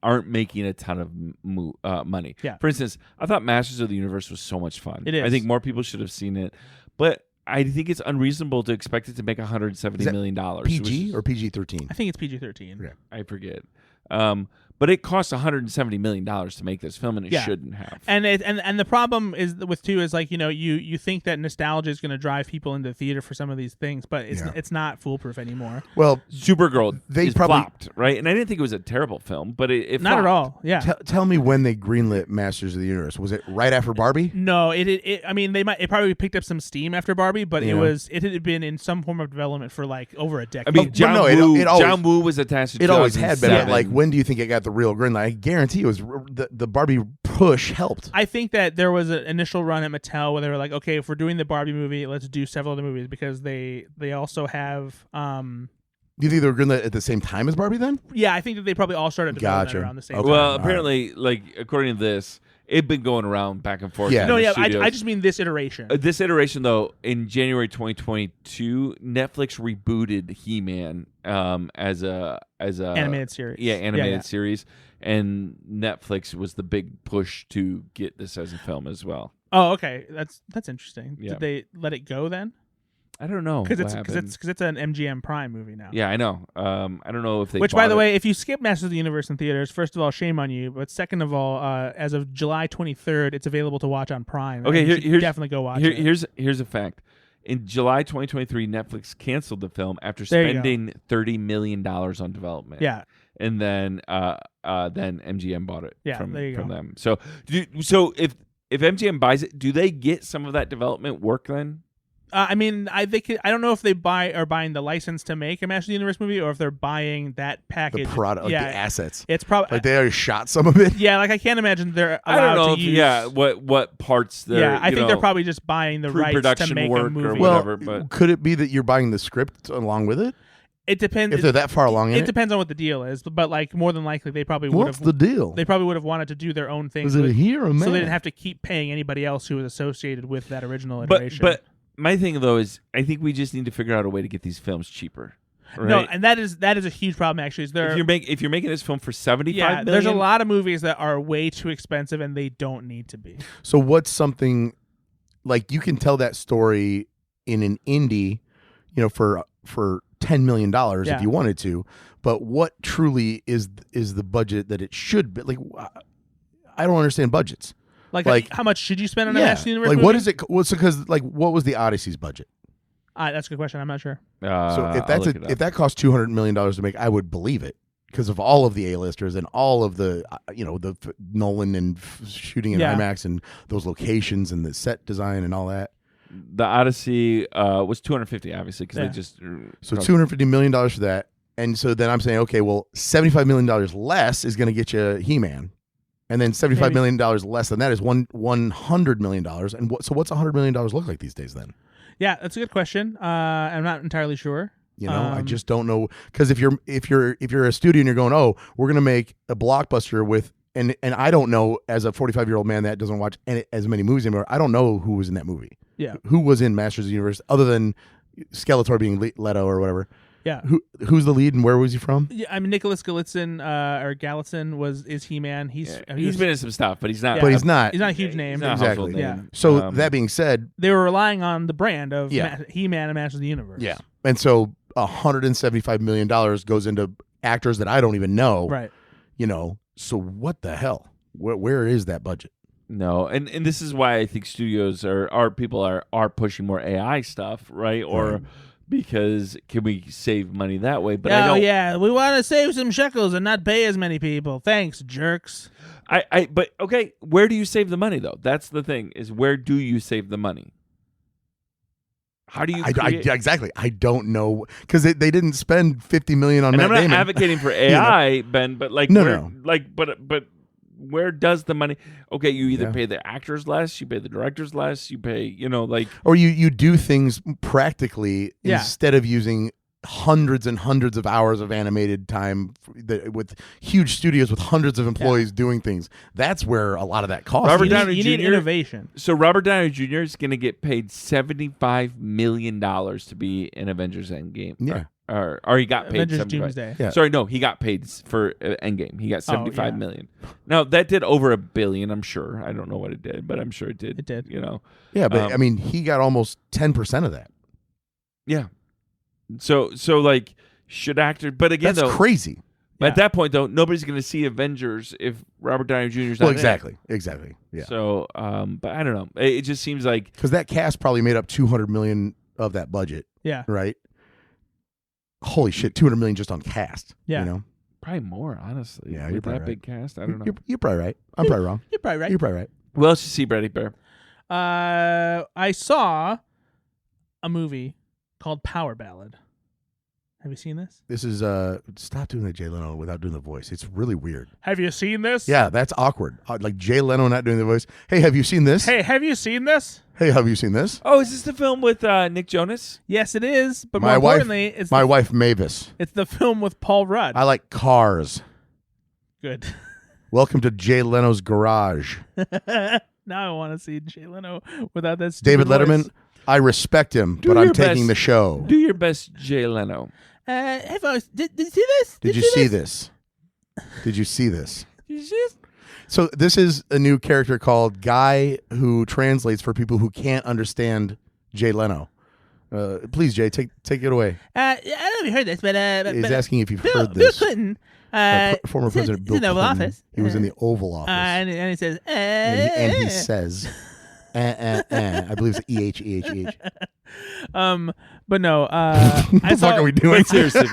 aren't making a ton of money. Yeah. For instance, I thought Masters of the Universe was so much fun. It is. I think more people should have seen it, but I think it's unreasonable to expect it to make $170 million. PG or PG-13? I think it's PG-13. Yeah. I forget. But it costs $170 million to make this film, and it shouldn't have. And the problem is you think that nostalgia is going to drive people into the theater for some of these things, but it's not foolproof anymore. Well, Supergirl they flopped, right? And I didn't think it was a terrible film, but it not flopped. at all. Yeah. Tell me when they greenlit Masters of the Universe. Was it right after Barbie? No, it probably picked up some steam after Barbie, but it had been in some form of development for over a decade. I mean, John Woo was attached to it always had been. But when do you think it got the real green light? I guarantee it was the Barbie push helped. I think that there was an initial run at Mattel where they were like, okay, if we're doing the Barbie movie, let's do several other movies, because they also have. Do you think they were greenlit at the same time as Barbie then? Yeah, I think that they probably all started development around the same time. Well, apparently, according to this, it'd been going around back and forth. Yeah. No, yeah, I just mean this iteration. This iteration, though, in January 2022, Netflix rebooted He-Man as a animated series. Yeah, animated series, and Netflix was the big push to get this as a film as well. Oh, okay, that's interesting. Yeah. Did they let it go then? I don't know because it's an MGM Prime movie now. Yeah, I know. I don't know if they. Which, by the way, if you skip Masters of the Universe in theaters, first of all, shame on you. But second of all, as of July 23rd, it's available to watch on Prime. Okay, here's definitely go watch it. Here's a fact. In July 2023, Netflix canceled the film after There you spending $30 million on development. Yeah. And then MGM bought it Yeah, from there you go. them. So if MGM buys it, do they get some of that development work then? I mean, I don't know if they are buying the license to make a Master of the Universe movie, or if they're buying that package. The product, yeah, the assets. It's probably like they already shot some of it. Yeah, like I can't imagine they're allowed I don't know. to use. Yeah, what parts? I think they're probably just buying the rights to make work a movie. or Well, whatever. But could it be that you're buying the script along with it? It depends. If they're that far along in it? It depends on what the deal is, but like more than likely they probably would What's have. the deal? They probably would have wanted to do their own thing. Is it a here or a man? So they didn't have to keep paying anybody else who was associated with that original but iteration. but my thing though is I think we just need to figure out a way to get these films cheaper. Right? No, and that is a huge problem actually. Is there if you're making this film for $75 million, there's a lot of movies that are way too expensive and they don't need to be. So what's something like you can tell that story in an indie, for $10 million if you wanted to, but what truly is the budget that it should be? Like, I don't understand budgets. Like how much should you spend on a Master of the Universe like movie? what is it? Because like what was the Odyssey's budget? That's a good question. I'm not sure. So if that cost $200 million to make, I would believe it because of all of the A-listers and all of the the Nolan and shooting in IMAX and those locations and the set design and all that. The Odyssey was $250 obviously because they just so $250 million for that, and so then I'm saying okay, well $75 million less is going to get you He-Man. And then $75 million less than that is $100 million. And so what's $100 million look like these days then? Yeah, that's a good question. I'm not entirely sure. I just don't know, because if you're a studio and you're going, oh, we're gonna make a blockbuster with, and I don't know, as a 45-year-old man that doesn't watch as many movies anymore, I don't know who was in that movie. Yeah, who was in Masters of the Universe other than Skeletor being Leto or whatever. Yeah, who's the lead and where was he from? Yeah, I mean Nicholas Galitzin or Galitzin is He-Man. He's been in some stuff, but he's not. But he's not. He's not a huge name. Exactly. Yeah. So that being said, they were relying on the brand of He-Man and Masters of the Universe. Yeah, and so $175 million goes into actors that I don't even know. Right. So what the hell? Where is that budget? No, and this is why I think studios are pushing more AI stuff, right? Or because can we save money that way? But we want to save some shekels and not pay as many people. Thanks, jerks. But okay, where do you save the money though? That's the thing, is where do you save the money? How do you exactly? I don't know, because they didn't spend $50 million on Matt Damon. I'm not advocating for AI, Ben, but but where does the money? Okay, you either pay the actors less, you pay the directors less, you pay or you do things practically instead of using hundreds and hundreds of hours of animated time with huge studios with hundreds of employees doing things. That's where a lot of that costs. You need innovation. So Robert Downey Jr. is going to get paid $75 million to be in Avengers Endgame. Yeah. Or he got paid Avengers Doomsday. Yeah. Sorry, no, he got paid for Endgame. He got $75 million. Now that did over $1 billion, I'm sure. I don't know what it did, but I'm sure it did. It did. Yeah, but I mean, he got almost 10% of that. Yeah. So like, should actors? But again, that's crazy. At that point, though, nobody's going to see Avengers if Robert Downey Jr. is not exactly. Yeah. So, but I don't know. It just seems like because that cast probably made up $200 million of that budget. Yeah. Right. Holy shit, $200 million just on cast. Yeah. Probably more, honestly. Yeah, with you're probably that right. Big cast. I don't know. You're probably right. I'm probably wrong. You're probably right. You're probably right. What else you see, Brady Bear? I saw a movie called Power Ballad. Have you seen this? This is stop doing the Jay Leno without doing the voice. It's really weird. Have you seen this? Yeah, that's awkward. Like Jay Leno not doing the voice. Hey, have you seen this? Hey, have you seen this? Hey, have you seen this? Oh, is this the film with Nick Jonas? Yes, it is. But more importantly, it's my wife Mavis. It's the film with Paul Rudd. I like cars. Good. Welcome to Jay Leno's garage. Now I want to see Jay Leno without that stupid David Letterman. voice. I respect him, but I'm taking the show. Do your best, Jay Leno. Hey folks, did you see this? Did you see this? Did you see this? So this is a new character called Guy, who translates for people who can't understand Jay Leno. Please, Jay, take it away. I don't know if you heard this, but he's asking if you've heard Bill this. Clinton, Former President Bill Clinton. Office. He was in the Oval Office, and he says, and he says, I believe it's EH. But no. What the fuck are we doing? But seriously,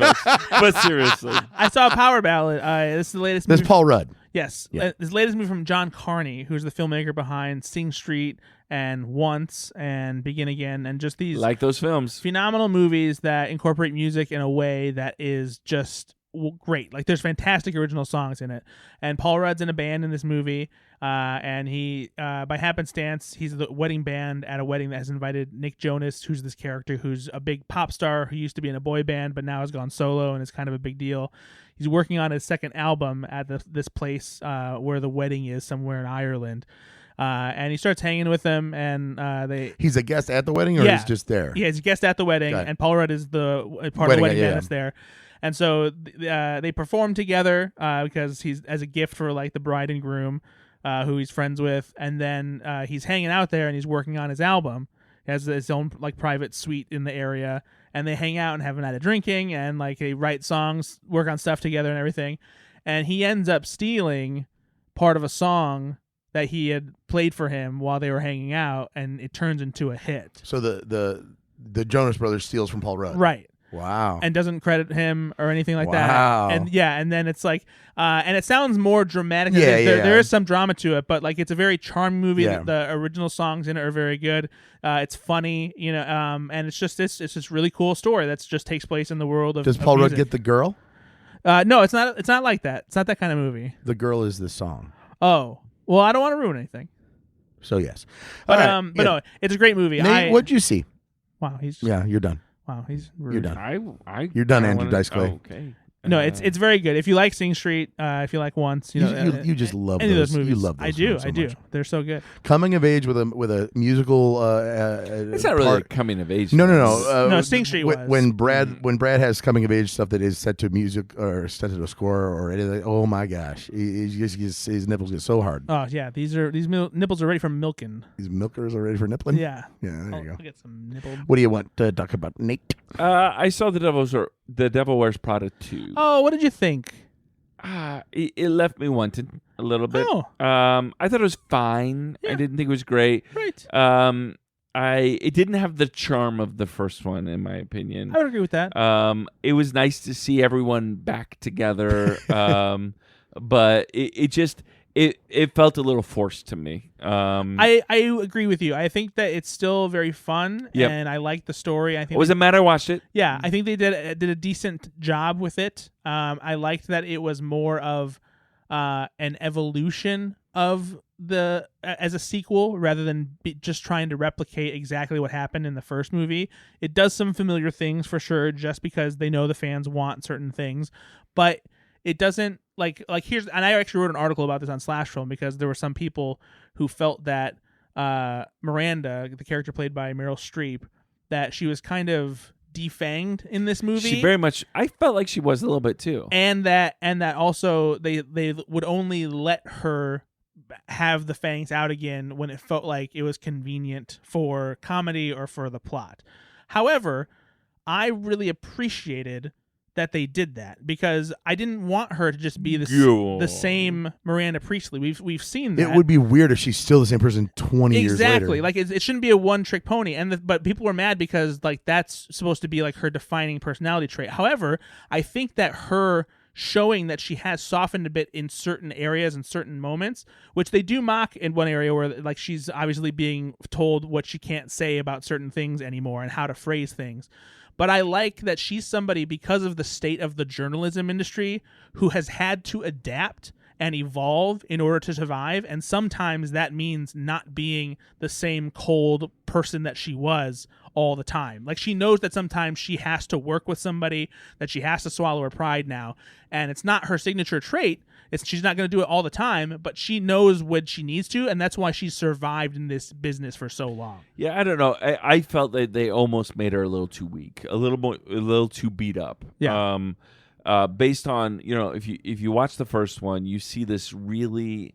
but seriously. I saw Power Ballad. This is the latest movie. This is Paul Rudd. Yes. Yeah. This latest movie from John Carney, who's the filmmaker behind Sing Street and Once and Begin Again, and just these Like those films. phenomenal movies that incorporate music in a way that is just great. Like, there's fantastic original songs in it. And Paul Rudd's in a band in this movie, and he, by happenstance, he's the wedding band at a wedding that has invited Nick Jonas, who's this character who's a big pop star who used to be in a boy band but now has gone solo and is kind of a big deal. He's working on his second album at this place where the wedding is, somewhere in Ireland. And he starts hanging with them, and He's a guest at the wedding, or he's just there? Yeah, he's a guest at the wedding, and Paul Rudd is the part of the wedding band that's there. And so they perform together because he's as a gift for like the bride and groom, who he's friends with, and then he's hanging out there and he's working on his album. He has his own like private suite in the area, and they hang out and have a night of drinking, and like they write songs, work on stuff together, and everything. And he ends up stealing part of a song that he had played for him while they were hanging out, and it turns into a hit. So the Jonas Brothers steals from Paul Rudd. Right. Wow. And doesn't credit him or anything like Wow. that. And then it's like, and it sounds more dramatic. Yeah, There is some drama to it, but like it's a very charming movie. Yeah. The original songs in it are very good. It's funny, and it's just this really cool story that just takes place in the world of. Does Paul of Rudd music. get the girl? No, it's not. It's not like that. It's not that kind of movie. The girl is the song. Oh, well, I don't want to ruin anything. So yes, But All right, no, it's a great movie. Nate, what'd you see? Wow, he's You're done. wow, he's rude. You're done. I You're done, I Andrew wanna- Dice Clay. Oh, okay. No, it's very good. If you like Sing Street, if you like Once, You just love any those. of those movies. You love those I do. films so I do. much. They're so good. Coming of age with a musical. It's not really a coming of age. No. No, Sing Street was. When Brad has coming of age stuff that is set to music or set to a score or anything. Oh my gosh, his nipples get so hard. Oh yeah, these nipples are ready for milking. These milkers are ready for nippling. Yeah. Yeah, there you go. I'll get some nipple. What do you want to talk about, Nate? I saw The Devil Wears Prada 2. Oh, what did you think? It left me wanting a little bit. Oh. I thought it was fine. Yeah. I didn't think it was great. Right. It didn't have the charm of the first one, in my opinion. I would agree with that. It was nice to see everyone back together, but it felt a little forced to me. I agree with you. I think that it's still very fun, Yep. and I like the story. I think It wasn't mad I watched it. Yeah, I think they did a decent job with it. I liked that it was more of an evolution of as a sequel rather than just trying to replicate exactly what happened in the first movie. It does some familiar things for sure, just because they know the fans want certain things, but it doesn't like here's, and I actually wrote an article about this on Slash Film because there were some people who felt that Miranda, the character played by Meryl Streep, that she was kind of defanged in this movie. She very much. I felt like she was a little bit too. And that also they would only let her have the fangs out again when it felt like it was convenient for comedy or for the plot. However, I really appreciated that they did that because I didn't want her to just be the same Miranda Priestley. We've seen that. It would be weird if she's still the same person 20 years later. Exactly. Like it shouldn't be a one-trick pony. But people were mad because like that's supposed to be like her defining personality trait. However, I think that her showing that she has softened a bit in certain areas and certain moments, which they do mock in one area where like she's obviously being told what she can't say about certain things anymore and how to phrase things. But I like that she's somebody, because of the state of the journalism industry, who has had to adapt and evolve in order to survive. And sometimes that means not being the same cold person that she was all the time. Like she knows that sometimes she has to work with somebody, that she has to swallow her pride now. And it's not her signature trait. She's not going to do it all the time, but she knows when she needs to, and that's why she's survived in this business for so long. Yeah, I don't know. I felt that they almost made her a little too weak, a little too beat up. Yeah. Based on, if you watch the first one, you see this really,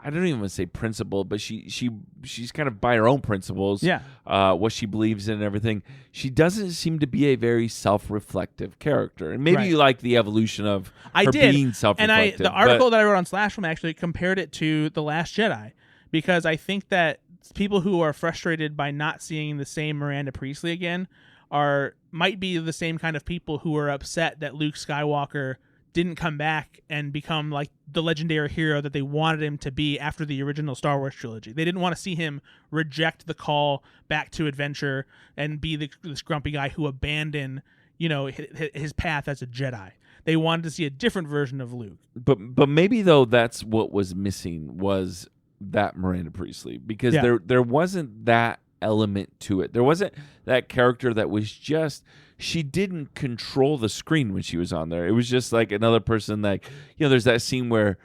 I don't even want to say principle, but she's kind of by her own principles. Yeah. What she believes in and everything. She doesn't seem to be a very self-reflective character, and maybe Right. you like the evolution of her being self-reflective. And the article that I wrote on Slash Film actually compared it to The Last Jedi, because I think that people who are frustrated by not seeing the same Miranda Priestley again might be the same kind of people who are upset that Luke Skywalker didn't come back and become like the legendary hero that they wanted him to be after the original Star Wars trilogy. They didn't want to see him reject the call back to adventure and be this grumpy guy who abandoned, his path as a Jedi. They wanted to see a different version of Luke. But maybe though that's what was missing was that Miranda Priestley, because there wasn't that element to it. There wasn't that character that was just, she didn't control the screen when she was on there. It was just like another person. Like, there's that scene where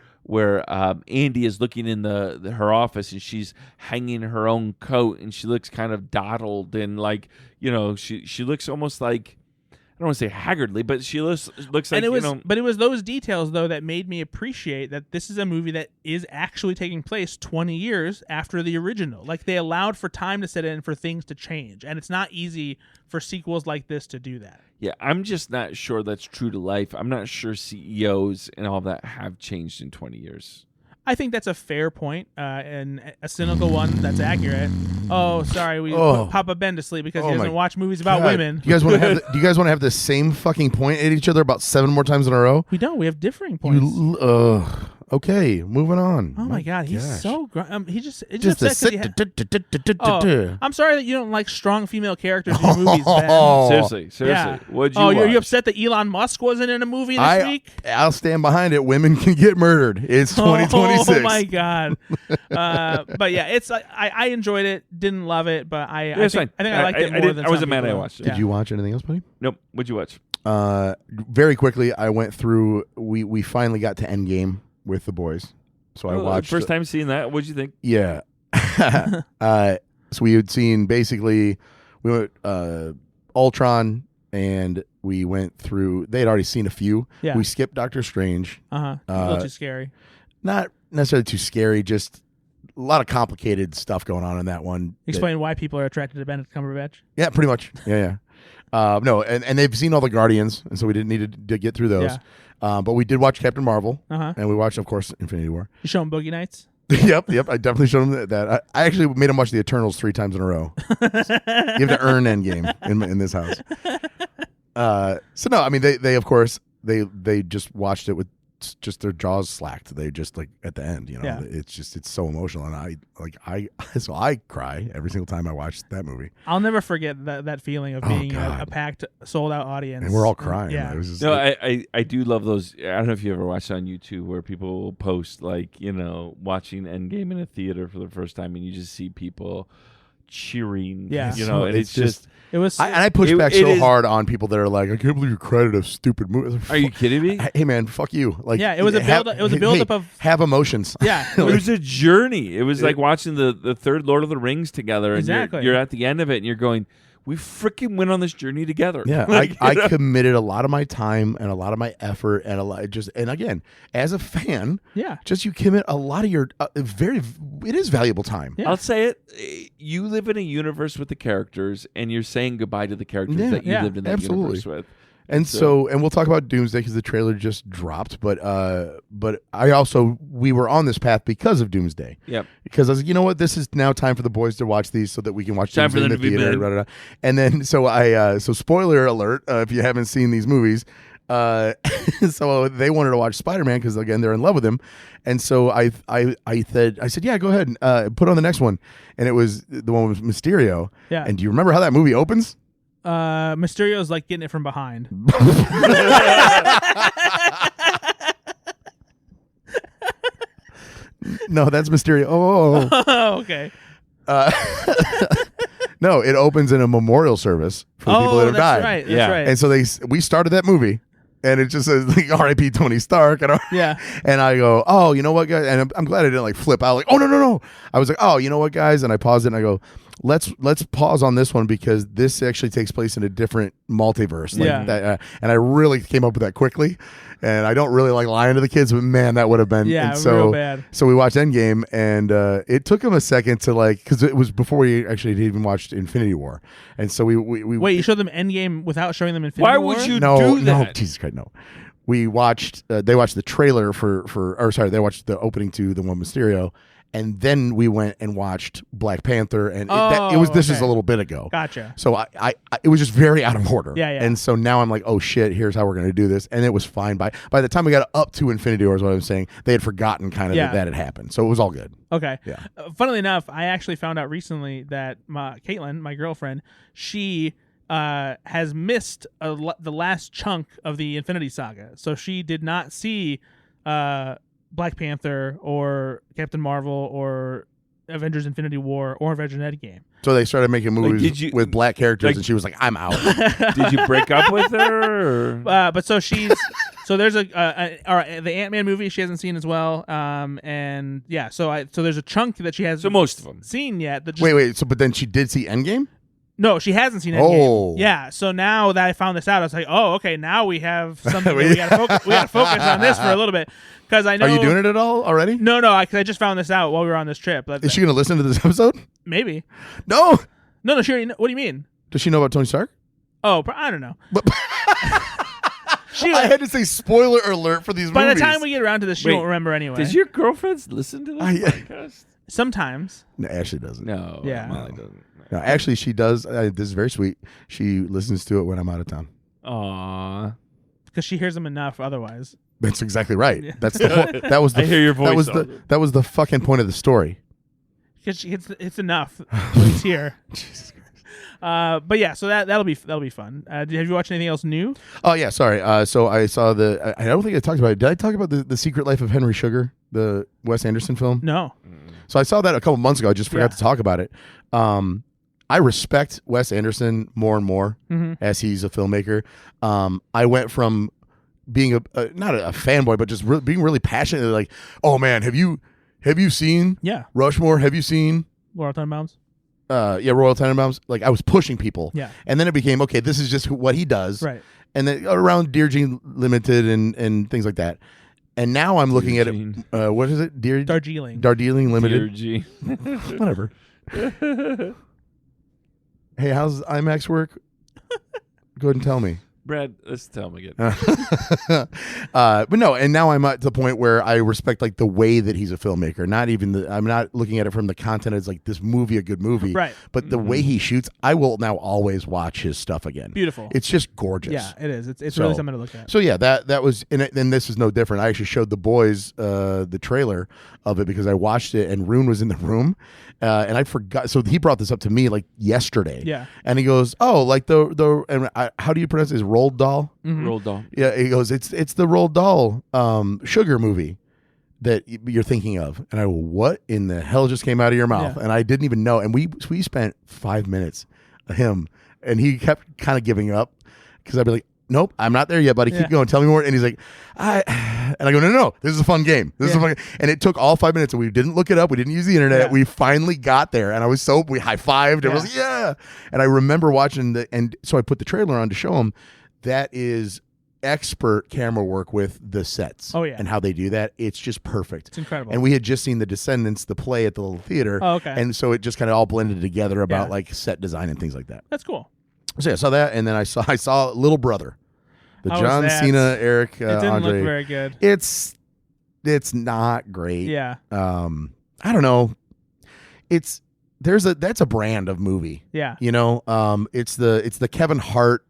Andy is looking in her office and she's hanging her own coat and she looks kind of dawdled and like, she looks almost like, I don't want to say haggardly, but she looks like, But it was those details, though, that made me appreciate that this is a movie that is actually taking place 20 years after the original. Like, they allowed for time to set in for things to change, and it's not easy for sequels like this to do that. Yeah, I'm just not sure that's true to life. I'm not sure CEOs and all that have changed in 20 years. I think that's a fair point, and a cynical one that's accurate. Oh, sorry, we put Papa Ben to sleep because he doesn't watch movies about women. Do you guys want to have the same fucking point at each other about 7 more times in a row? We don't. We have differing points. Okay, moving on. Oh my God, he's so he just I'm sorry that you don't like strong female characters in your movies, Ben. Seriously. Yeah. What'd you watch? Are you upset that Elon Musk wasn't in a movie this week? I'll stand behind it. Women can get murdered. It's 2026. Oh my God. But yeah, I enjoyed it. Didn't love it, but I think I liked it more than I wasn't mad I watched it. Did you watch anything else, buddy? Nope. What'd you watch? Very quickly, I went through. We finally got to Endgame with the boys, so I watched. First time seeing that. What'd you think? Yeah. So we had seen we went Ultron, and we went through. They had already seen a few. Yeah. We skipped Doctor Strange. A little too scary. Not necessarily too scary. Just a lot of complicated stuff going on in that one. Explain why people are attracted to Benedict Cumberbatch. Yeah, pretty much. Yeah. No, and they've seen all the Guardians, and so we didn't need to get through those. Yeah. But we did watch Captain Marvel, and we watched, of course, Infinity War. You show him Boogie Nights? Yep. I definitely showed him that. I actually made him watch the Eternals 3 times in a row. You have to earn Endgame in this house. So no, I mean they of course they just watched it with just their jaws slacked. They just like at the end, Yeah. it's so emotional, and I cry every single time I watch that movie. I'll never forget that feeling of being a packed, sold out audience, and we're all crying. Yeah, it was just, I do love those. I don't know if you ever watched on YouTube where people will post like watching Endgame in a theater for the first time, and you just see people cheering. Yeah, and it's just. It was. I push back so hard on people that are like, I can't believe you credited a stupid movie. Are you kidding me? Hey man, fuck you! Like, yeah, it was a build. It was a build up of have emotions. Yeah, it was a journey. It was like watching the third Lord of the Rings together, and exactly. you're at the end of it, and you're going, we freaking went on this journry together. Yeah, I committed a lot of my time and a lot of my effort and and again, as a fan, you commit a lot of your it is valuable time. Yeah. I'll say it. You live in a universe with the characters, and you're saying goodbye to the characters that you lived in that universe with. And so we'll talk about Doomsday because the trailer just dropped. But we were on this path because of Doomsday. Yep. Because I was like, you know what, this is now time for the boys to watch these so that we can watch time Doomsday for them in the theater. And then so spoiler alert if you haven't seen these movies. So they wanted to watch Spider-Man because again they're in love with him, and so I said yeah, go ahead and put on the next one, and it was the one with Mysterio. Yeah. And do you remember how that movie opens? Mysterio's like getting it from behind. No, that's Mysterio. Oh, okay. No, it opens in a memorial service for the people that have died. Right. That's right. And so we started that movie, and it just says like R.I.P. Tony Stark, and and I go, oh, you know what, guys? And I'm glad I didn't like flip out like, oh no. I was like, oh, you know what, guys? And I paused it and I go, let's pause on this one because this actually takes place in a different multiverse. That, and I really came up with that quickly. And I don't really like lying to the kids, but man, that would have been real bad. So we watched Endgame, and it took him a second to like, because it was before we actually had even watched Infinity War, and so we wait. You showed them Endgame without showing them Infinity War? Why would you do that? No, Jesus Christ, no. We watched. They watched the trailer they watched the opening to the one Mysterio, and then we went and watched Black Panther, and this is a little bit ago. Gotcha. So I it was just very out of order. Yeah. And so now I'm like, oh shit, here's how we're going to do this, and it was fine. By the time we got up to Infinity War, is what I'm saying, they had forgotten kind of that had happened, so it was all good. Okay. Yeah. Funnily enough, I actually found out recently that Caitlin, my girlfriend, she has missed the last chunk of the Infinity Saga, so she did not see Black Panther or Captain Marvel or Avengers Infinity War or Avengers Endgame. So they started making movies with black characters, and she was like, I'm out. Did you break up with her? Or? But so she's so there's the Ant-Man movie she hasn't seen as well, and yeah, so there's a chunk that she hasn't most of them seen yet. That wait, so but then she did see Endgame? No, she hasn't seen Endgame. Yeah, so now that I found this out, I was like, oh, okay, now we have something that we got to focus on this for a little bit. Because I know. Are you doing it at all already? No, because I just found this out while we were on this trip. Is she going to listen to this episode? Maybe. No, she already what do you mean? Does she know about Tony Stark? Oh, I don't know. I had to say spoiler alert for these movies. By the time we get around to this, she won't remember anyway. Does your girlfriend listen to this podcast? Sometimes. No, Ashley doesn't. No, yeah. Molly doesn't. No, actually, she does. This is very sweet. She listens to it when I'm out of town. Aww. Because she hears them enough otherwise. That's exactly right. Yeah. That's the whole, that was the I hear your voice. That was the fucking point of the story. Because it's enough when it's here. Jesus Christ. But yeah, so that'll be fun. Have you watched anything else new? Oh yeah, sorry. So I saw I don't think I talked about it. Did I talk about the Secret Life of Henry Sugar, the Wes Anderson film? No. So I saw that a couple months ago. I just forgot to talk about it. I respect Wes Anderson more and more as he's a filmmaker. I went from being not a fanboy, but just being really passionate. Like, oh man, have you seen Rushmore? Have you seen Royal Tenenbaums? Royal Tenenbaums. Like, I was pushing people. Yeah. And then it became, okay, this is just what he does. Right. And then around Dear Jean Limited and things like that. And now I'm looking at it. What is it? Darjeeling Limited. Dear G. Whatever. Hey, how's IMAX work? Go ahead and tell me. Brad, let's tell him again. But no, and now I'm at the point where I respect like the way that he's a filmmaker. I'm not looking at it from the content as like this movie a good movie, right? But the way he shoots, I will now always watch his stuff again. Beautiful. It's just gorgeous. Yeah, it is. It's really something to look at. So yeah, that was, and this is no different. I actually showed the boys the trailer of it because I watched it and Rune was in the room. And I forgot. So he brought this up to me like yesterday. Yeah. And he goes, "Oh, like how do you pronounce it? Roald Dahl? Mm-hmm. Roald Dahl. Yeah." He goes, "It's the Roald Dahl sugar movie that you're thinking of." And I go, "What in the hell just came out of your mouth?" Yeah. And I didn't even know. And we spent 5 minutes of him, and he kept kind of giving up because I'd be like, "Nope, I'm not there yet, buddy. Keep going. Tell me more." And he's like, and I go, no. This is a fun game. This is a fun game. And it took all 5 minutes, and we didn't look it up. We didn't use the internet. Yeah. We finally got there, and we high-fived. And I was like, yeah. And I remember watching and so I put the trailer on to show him. That is expert camera work with the sets. Oh, yeah. And how they do that. It's just perfect. It's incredible. And we had just seen The Descendants, the play at the little theater. Oh, okay. And so it just kind of all blended together about like set design and things like that. That's cool. So I saw that, and then I saw Little Brother. The John Cena, Eric, it didn't Andre. look very good. It's not great. Yeah. I don't know. That's a brand of movie. Yeah. You know, it's the Kevin Hart,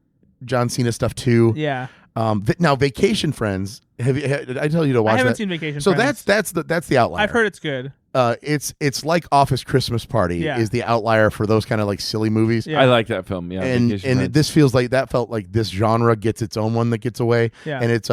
John Cena stuff too. Yeah. Now Vacation Friends. Did I tell you to watch that? I haven't seen Vacation so Friends. that's the outlier. I've heard it's good. It's like Office Christmas Party is the outlier for those kind of like silly movies. Yeah. I like that film. Yeah, and this feels like that felt like this genre gets its own one that gets away. Yeah. And it's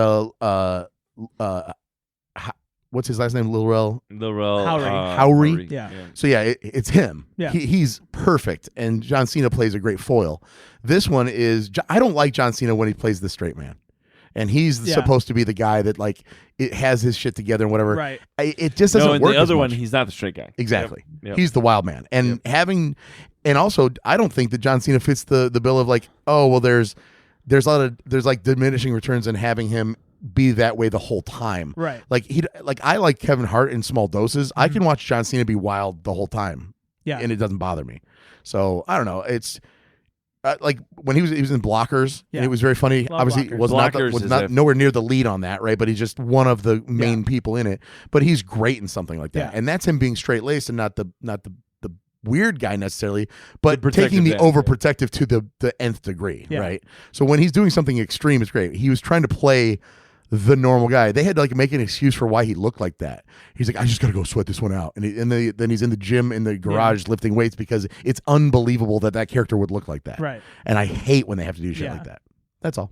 what's his last name? Lil Howery. Yeah. So yeah, it's him. Yeah. He's perfect, and John Cena plays a great foil. This one is I don't like John Cena when he plays the straight man. And he's supposed to be the guy that like it has his shit together and whatever. Right. It just doesn't work. No, and the other one, he's not the straight guy. Exactly. Yep. He's the wild man. And and also I don't think that John Cena fits the bill of like, oh well, there's like diminishing returns in having him be that way the whole time. Right. Like I like Kevin Hart in small doses. I can watch John Cena be wild the whole time. Yeah. And it doesn't bother me. So I don't know. like when he was in Blockers, Yeah. and it was very funny. Love Obviously, Blockers. was Blockers not is nowhere near the lead on that, right? But he's just one of the main people in it. But he's great in something like that, Yeah. and that's him being straight laced and not the weird guy necessarily, but The taking the protective end, overprotective to the nth degree, Yeah. right? So when he's doing something extreme, it's great. He was trying to play the normal guy. They had to like make an excuse for why he looked like that. He's like, I just got to go sweat this one out. And then he's in the gym in the garage lifting weights because it's unbelievable that character would look like that. Right. And I hate when they have to do shit Yeah. like that. That's all.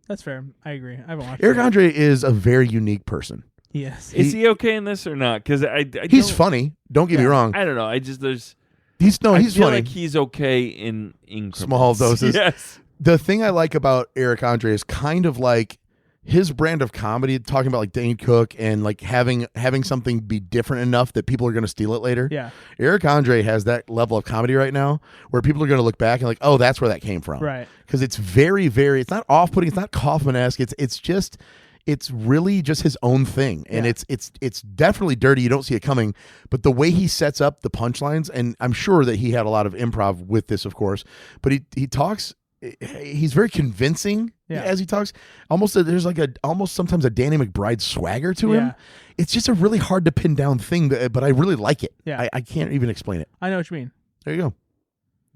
That's fair. I agree. I haven't watched Eric it. Andre is a very unique person. Yes. Is he okay in this or not? Because He's funny. Don't get me wrong. I don't know. I just He's I feel funny. like he's okay in increments. Small doses. Yes. The thing I like about Eric Andre is kind of like his brand of comedy, talking about like Dane Cook and like having something be different enough that people are going to steal it later. Yeah. Eric Andre has that level of comedy right now where people are going to look back and like, oh, that's where that came from. Right. Because it's very, very, it's not off-putting, it's not Kaufman-esque, it's really just his own thing. And Yeah. it's definitely dirty. You don't see it coming. But the way he sets up the punchlines, and I'm sure that he had a lot of improv with this, of course, but he talks, he's very convincing as he talks. There's like almost sometimes a Danny McBride swagger to him. Yeah. It's just a really hard to pin down thing, but I really like it. Yeah. I can't even explain it. I know what you mean. There you go.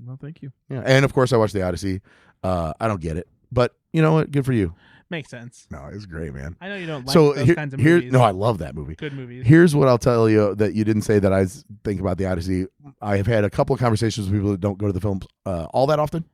Well, thank you. Yeah. And of course I watched the Odyssey. I don't get it, but you know what? Good for you. Makes sense. No, it's great, man. I know you don't like So those kinds of movies. no, I love that movie. Good movies. Here's what I'll tell you that you didn't say that I think about the Odyssey. I have had a couple of conversations with people that don't go to the films all that often,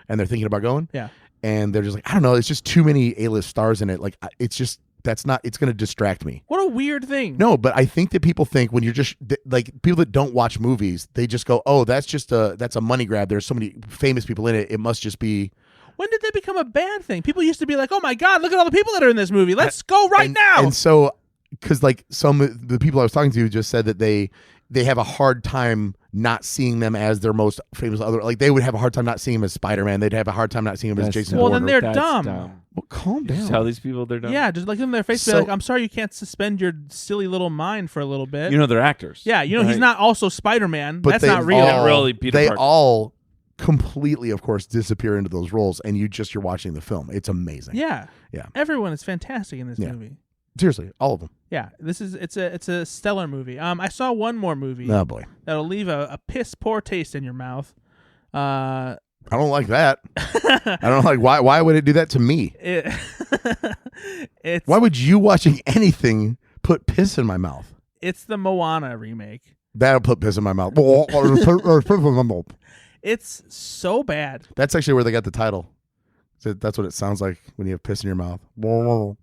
and they're thinking about going. Yeah. And they're just like, I don't know, it's just too many A-list stars in it. Like, it's just, it's going to distract me. What a weird thing. No, but I think that people think when you're just, like, people that don't watch movies, they just go, oh, that's a money grab. There's so many famous people in it. It must just be. When did that become a bad thing? People used to be like, oh my God, look at all the people that are in this movie. Let's go right now. And so, because like some of the people I was talking to just said that they have a hard time not seeing them as their most famous other. Like they would have a hard time not seeing him as Spider-Man. They'd have a hard time not seeing him as Jason well, Bourne. then they're That's dumb. Well, calm You down. tell these people they're dumb. Yeah, just like in their face, be So- like, I'm sorry you can't suspend your silly little mind for a little bit. You know they're actors. Yeah, you know he's right? not also Spider-Man. But That's they not real. all- really Peter they Parker. all completely, of course, disappear into those roles, and you're watching the film. It's amazing. Yeah. Yeah. Everyone is fantastic in this Yeah. movie. Seriously, all of them. Yeah, it's a stellar movie. I saw one more movie Oh boy, that'll leave a piss poor taste in your mouth. I don't like that. I don't like why would it do that to me? It's Why would you watching anything put piss in my mouth? it's the Moana remake. That'll put piss in my mouth. It's so bad. That's actually where they got the title. So that's what it sounds like when you have piss in your mouth. Wow.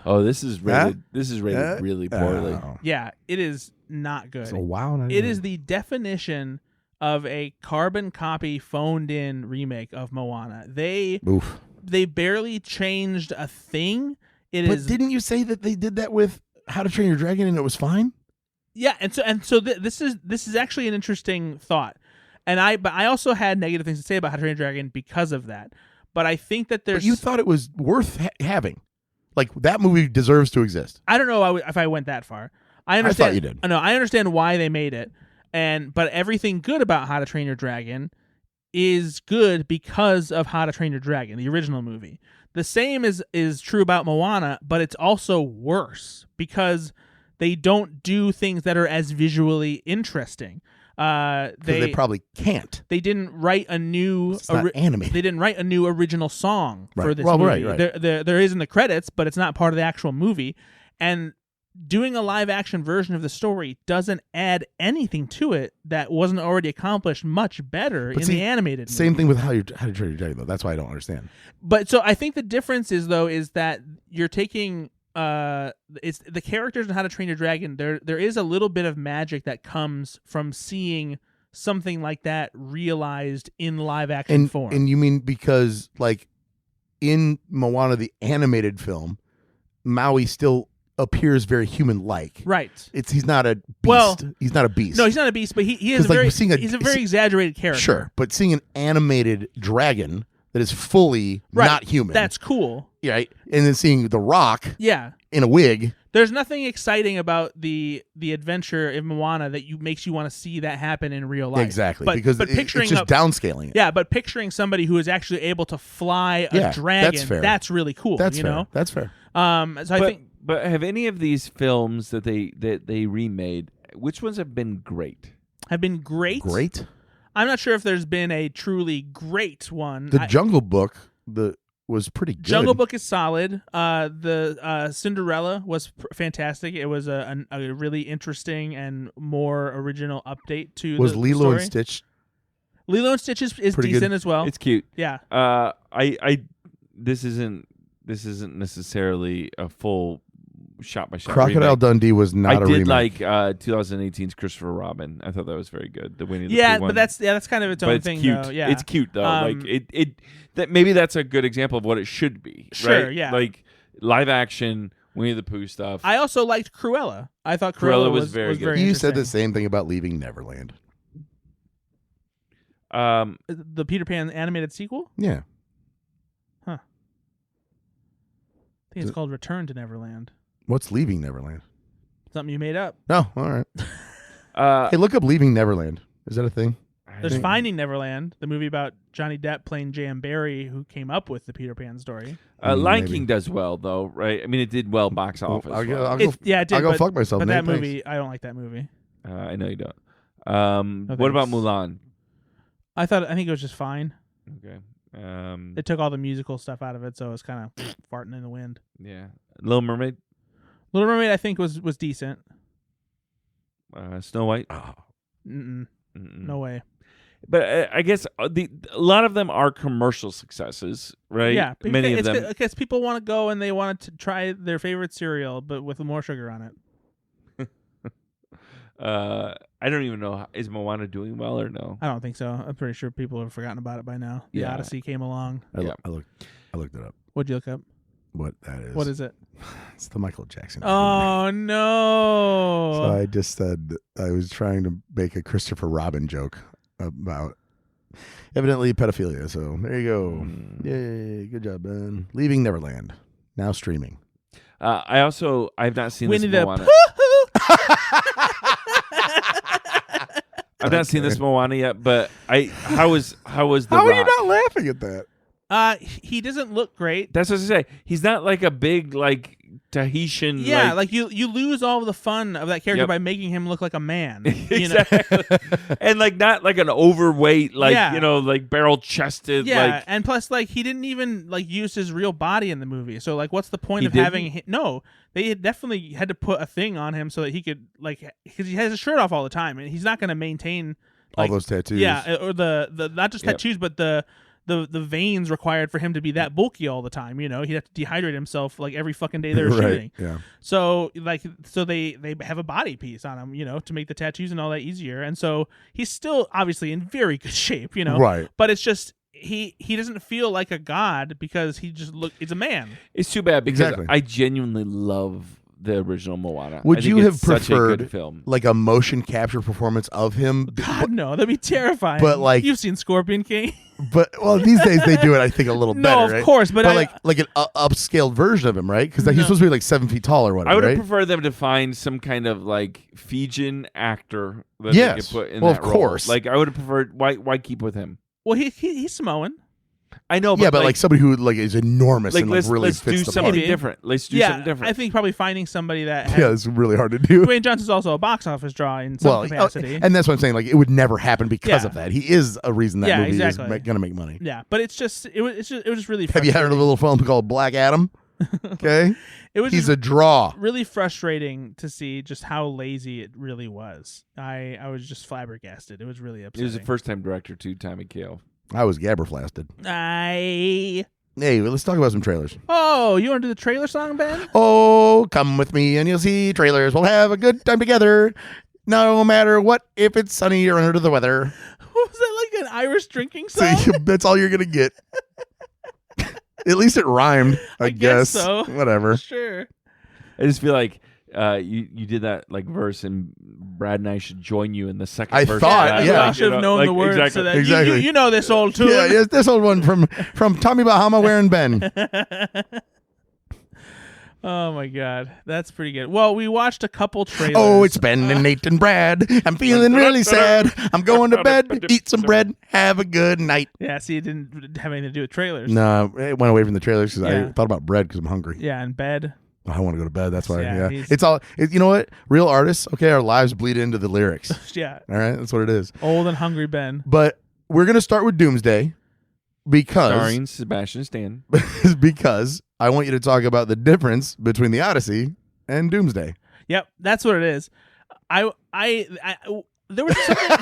Oh, this is rated. Huh? This is rated really poorly. Yeah, it is not good. So wow, It is the definition of a carbon copy phoned in remake of Moana. They Oof. barely changed a thing. It But is didn't you say that they did that with How to Train Your Dragon and it was fine? yeah, and so this is actually an interesting thought. But I also had negative things to say about How to Train Your Dragon because of that. But I think that there's But you thought it was worth having. Like that movie deserves to exist. I don't know if I went that far. I understand. thought you did. No, I understand why they made it, but everything good about How to Train Your Dragon is good because of How to Train Your Dragon, the original movie. The same is true about Moana, but it's also worse because they don't do things that are as visually interesting. They probably can't. They didn't write a new It's not animated. They didn't write a new original song for Right. this Well, movie. right. There is in the credits, but it's not part of the actual movie. And doing a live action version of the story doesn't add anything to it that wasn't already accomplished much better in the animated movie. Same thing with How to Train Your Dragon, though. That's why I don't understand. But so I think the difference is that you're taking it's the characters in How to Train Your Dragon. There is a little bit of magic that comes from seeing something like that realized in live action form. And you mean because like in Moana the animated film, Maui still appears very human-like. Right. He's not a beast. Well, he's not a beast. No, he's not a beast, but he is 'Cause, like, he's a very exaggerated character. Sure, but seeing an animated dragon that is fully not human. That's cool. Right? And then seeing The Rock Yeah. in a wig. There's nothing exciting about the adventure in Moana that makes you want to see that happen in real life. Exactly. Because it's just downscaling it. Yeah, but picturing somebody who is actually able to fly a dragon, that's fair. That's really cool. That's fair. Know? That's fair. But have any of these films that they remade, which ones have been great? Have been great? Great? I'm not sure if there's been a truly great one. The Jungle Book was pretty good. Jungle Book is solid. The Cinderella was fantastic. It was a really interesting and more original update to the Lilo story. and Stitch? Lilo and Stitch is decent good. as well. It's cute. Yeah. This isn't necessarily a full shot-by-shot Crocodile remake. Dundee was not a remake. I did like 2018's Christopher Robin. I thought that was very good. The Winnie the Pooh but one. that's kind of its own thing, cute. though. Yeah, it's cute though. Maybe that's a good example of what it should be. Sure, right? yeah. Like live action Winnie the Pooh stuff. I also liked Cruella. I thought Cruella was very good. You said the same thing about Leaving Neverland. The Peter Pan animated sequel? Yeah. Huh. I think it's called Return to Neverland. What's Leaving Neverland? Something you made up. Oh, all right. Hey, look up Leaving Neverland. Is that a thing? There's Finding Neverland, the movie about Johnny Depp playing J.M. Barrie, who came up with the Peter Pan story. Lion King does well, though, right? I mean, it did well box office. I'll it did. I'll go fuck myself. But Nate, that movie, I don't like that movie. I know you don't. What about Mulan? I think it was just fine. Okay. It took all the musical stuff out of it, so it was kind of farting in the wind. Yeah. Little Mermaid? Little Mermaid, I think, was decent. Snow White? Oh. No way. But I guess a lot of them are commercial successes, right? Yeah. Many of them. Because people want to go and they want to try their favorite cereal, but with more sugar on it. I don't even know. Is Moana doing well or no? I don't think so. I'm pretty sure people have forgotten about it by now. The Yeah. Odyssey came along. I looked it up. What'd you look up? What that is? What is it? It's the Michael Jackson. Oh, no. So I just said I was trying to make a Christopher Robin joke about evidently pedophilia. So there you go. Yay. Good job, Ben. Leaving Neverland. Now streaming. I've not seen Winnie this the Moana. I've not seen this Moana yet, but how was the How Rock? are you not laughing at that? He doesn't look great. That's what I say. He's not like a big Tahitian. Yeah, like you lose all of the fun of that character by making him look like a man. Exactly. And not like an overweight, barrel chested. Yeah, and plus he didn't even use his real body in the movie. So what's the point of didn't? having him? No, they definitely had to put a thing on him so that he could because he has his shirt off all the time and he's not going to maintain all those tattoos. Yeah, or the not just tattoos but the veins required for him to be that bulky all the time. He'd have to dehydrate himself every fucking day they were shooting. Yeah. So they have a body piece on him, to make the tattoos and all that easier. And so he's still obviously in very good shape, Right. But it's just he doesn't feel like a god because he's a man. It's too bad because I genuinely love the original Moana. Would you have preferred a good film. A motion capture performance of him? God, no, that'd be terrifying. But you've seen Scorpion King. But these days they do it, I think, a little better. No, of right? course, but an upscaled version of him, right? Because he's supposed to be 7 feet tall or whatever. I would have right? preferred them to find some kind of Fijian actor that they could put in that of course. role. I would have preferred. Why keep with him? Well, he's Samoan. I know, but but somebody who is enormous and really let's do fits the something part. different. Let's do something different. I think probably finding somebody that it's really hard to do. Dwayne Johnson's also a box office draw in some capacity. And that's what I'm saying. It would never happen because of that. He is a reason that movie is going to make money. Yeah, but it was just really. Have you heard of a little film called Black Adam? Okay, he's a draw. Really frustrating to see just how lazy it really was. I was just flabbergasted. It was really upsetting. He was a first-time director too, Tommy Kail. I was gabberflasted. Hey, let's talk about some trailers. Oh, you want to do the trailer song, Ben? Oh, come with me and you'll see trailers. We'll have a good time together. No matter what, if it's sunny or under the weather. Was that an Irish drinking song? See, that's all you're going to get. At least it rhymed, I guess. So. Whatever. Sure. I just feel like you did that like verse, and Brad and I should join you in the second I verse. thought, yeah. I should have known the words. Exactly. So that Exactly. you know this old tune. Yeah, yes, this old one from Tommy Bahama wearing Ben. Oh my God, that's pretty good. Well, we watched a couple trailers. Oh, it's Ben and Nate and Brad. I'm feeling really sad. I'm going to bed, eat some bread, have a good night. Yeah, see, it didn't have anything to do with trailers. No, it went away from the trailers because Yeah. I thought about bread because I'm hungry. Yeah, in bed. I want to go to bed. That's why. Yeah, Yeah, it's all. You know what? Real artists. Okay, our lives bleed into the lyrics. Yeah, All right, that's what it is. old and hungry Ben. But we're gonna start with Doomsday because Starring Sebastian Stan. because I want you to talk about the difference between the Odyssey and Doomsday. Yep, that's what it is. I there was something.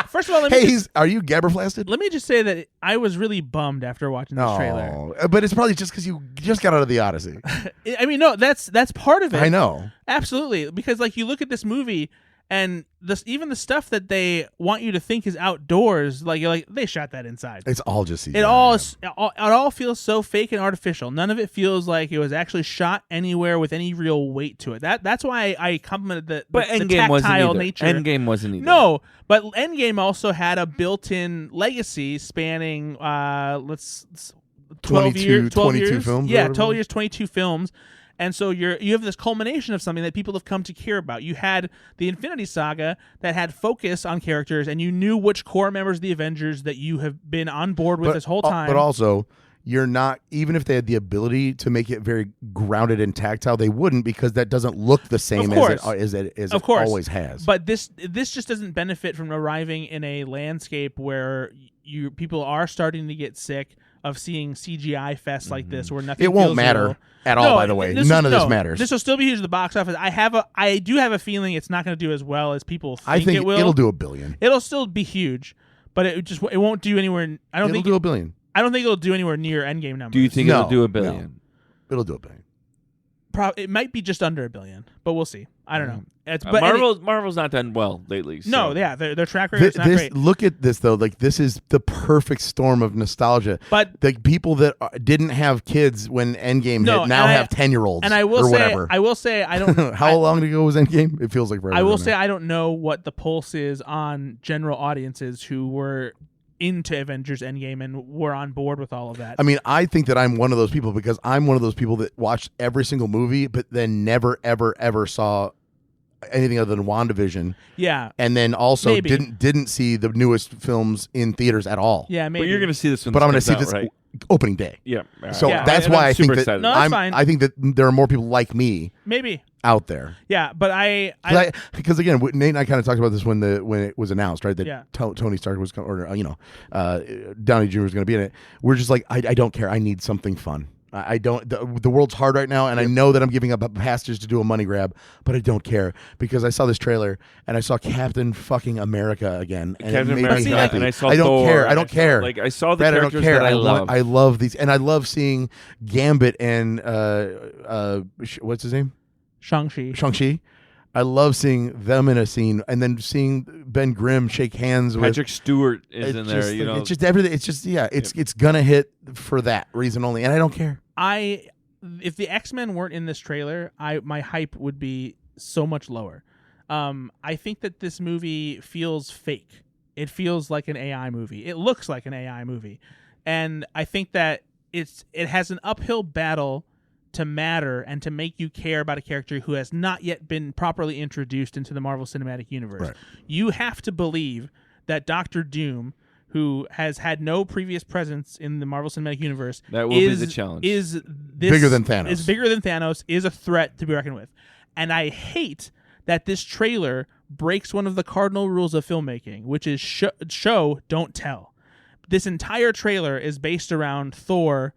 First of all, Are you gabberflasted? let me just say that I was really bummed after watching this trailer. Oh, but it's probably just because you just got out of the Odyssey. I mean, no, that's part of it. I know. Absolutely, because like you look at this movie and even the stuff that they want you to think is outdoors, like you're like they shot that inside. It's all just CGI. It all feels so fake and artificial. None of it feels like it was actually shot anywhere with any real weight to it. That's why I complimented the tactile nature. Endgame wasn't either. No, but Endgame also had a built-in legacy spanning 12 years, 22 films. Yeah, 12 years, 22 films. And so you have this culmination of something that people have come to care about. You had the Infinity Saga that had focus on characters, and you knew which core members of the Avengers that you have been on board with this whole time. But also, you're not, even if they had the ability to make it very grounded and tactile, they wouldn't, because that doesn't look the same as it always has. But this just doesn't benefit from arriving in a landscape where people are starting to get sick of seeing CGI fests like this, where nothing. It won't feels matter real. at all. By the way, none of this matters. This will still be huge at the box office. I do have a feeling it's not going to do as well as people think. I think it will. It'll do $1 billion. It'll still be huge, but it won't do anywhere. It'll do $1 billion. I don't think it'll do anywhere near Endgame numbers. Do you think it'll do $1 billion? No. It'll do $1 billion. It might be just under $1 billion, but we'll see. I don't know. Marvel's not done well lately. So. No, yeah, their track record is not great. Look at this though. Like, this is the perfect storm of nostalgia. But the people that didn't have kids when Endgame hit now have 10-year-olds. And I will say, I don't. How long ago was Endgame? It feels like forever. I will say I don't know what the pulse is on general audiences who were into Avengers Endgame and were on board with all of that. I mean, I think that I'm one of those people, because I'm one of those people that watched every single movie, but then never, ever, ever saw anything other than WandaVision. Yeah. And then also didn't see the newest films in theaters at all. Yeah, maybe. But you're going to see this one. But I'm going to see this opening day. Yeah. So that's why I think that No, that's fine. I think that there are more people like me maybe out there. Yeah, but because again, Nate and I kind of talked about this when it was announced, right? That Tony Stark was Downey Jr. was going to be in it. We're just like, I don't care. I need something fun. I don't. The world's hard right now, and I know that I'm giving up passengers to do a money grab, but I don't care, because I saw this trailer and I saw Captain fucking America again, and Captain it made America, me happy. and I saw don't Thor, care. I don't care. Like, I saw the Brad, characters I don't care. that I love. I love these, and I love seeing Gambit and what's his name? Shang-Chi. I love seeing them in a scene, and then seeing Ben Grimm shake hands with Patrick Stewart is in there. It's just everything. It's just it's gonna hit for that reason only, and I don't care. If the X-Men weren't in this trailer, my hype would be so much lower. I think that this movie feels fake. It feels like an AI movie. It looks like an AI movie, and I think that it has an uphill battle to matter and to make you care about a character who has not yet been properly introduced into the Marvel Cinematic Universe. Right. You have to believe that Dr. Doom, who has had no previous presence in the Marvel Cinematic Universe, that will be the challenge. Is bigger than Thanos. Is bigger than Thanos. Is a threat to be reckoned with. And I hate that this trailer breaks one of the cardinal rules of filmmaking, which is show, don't tell. This entire trailer is based around Thor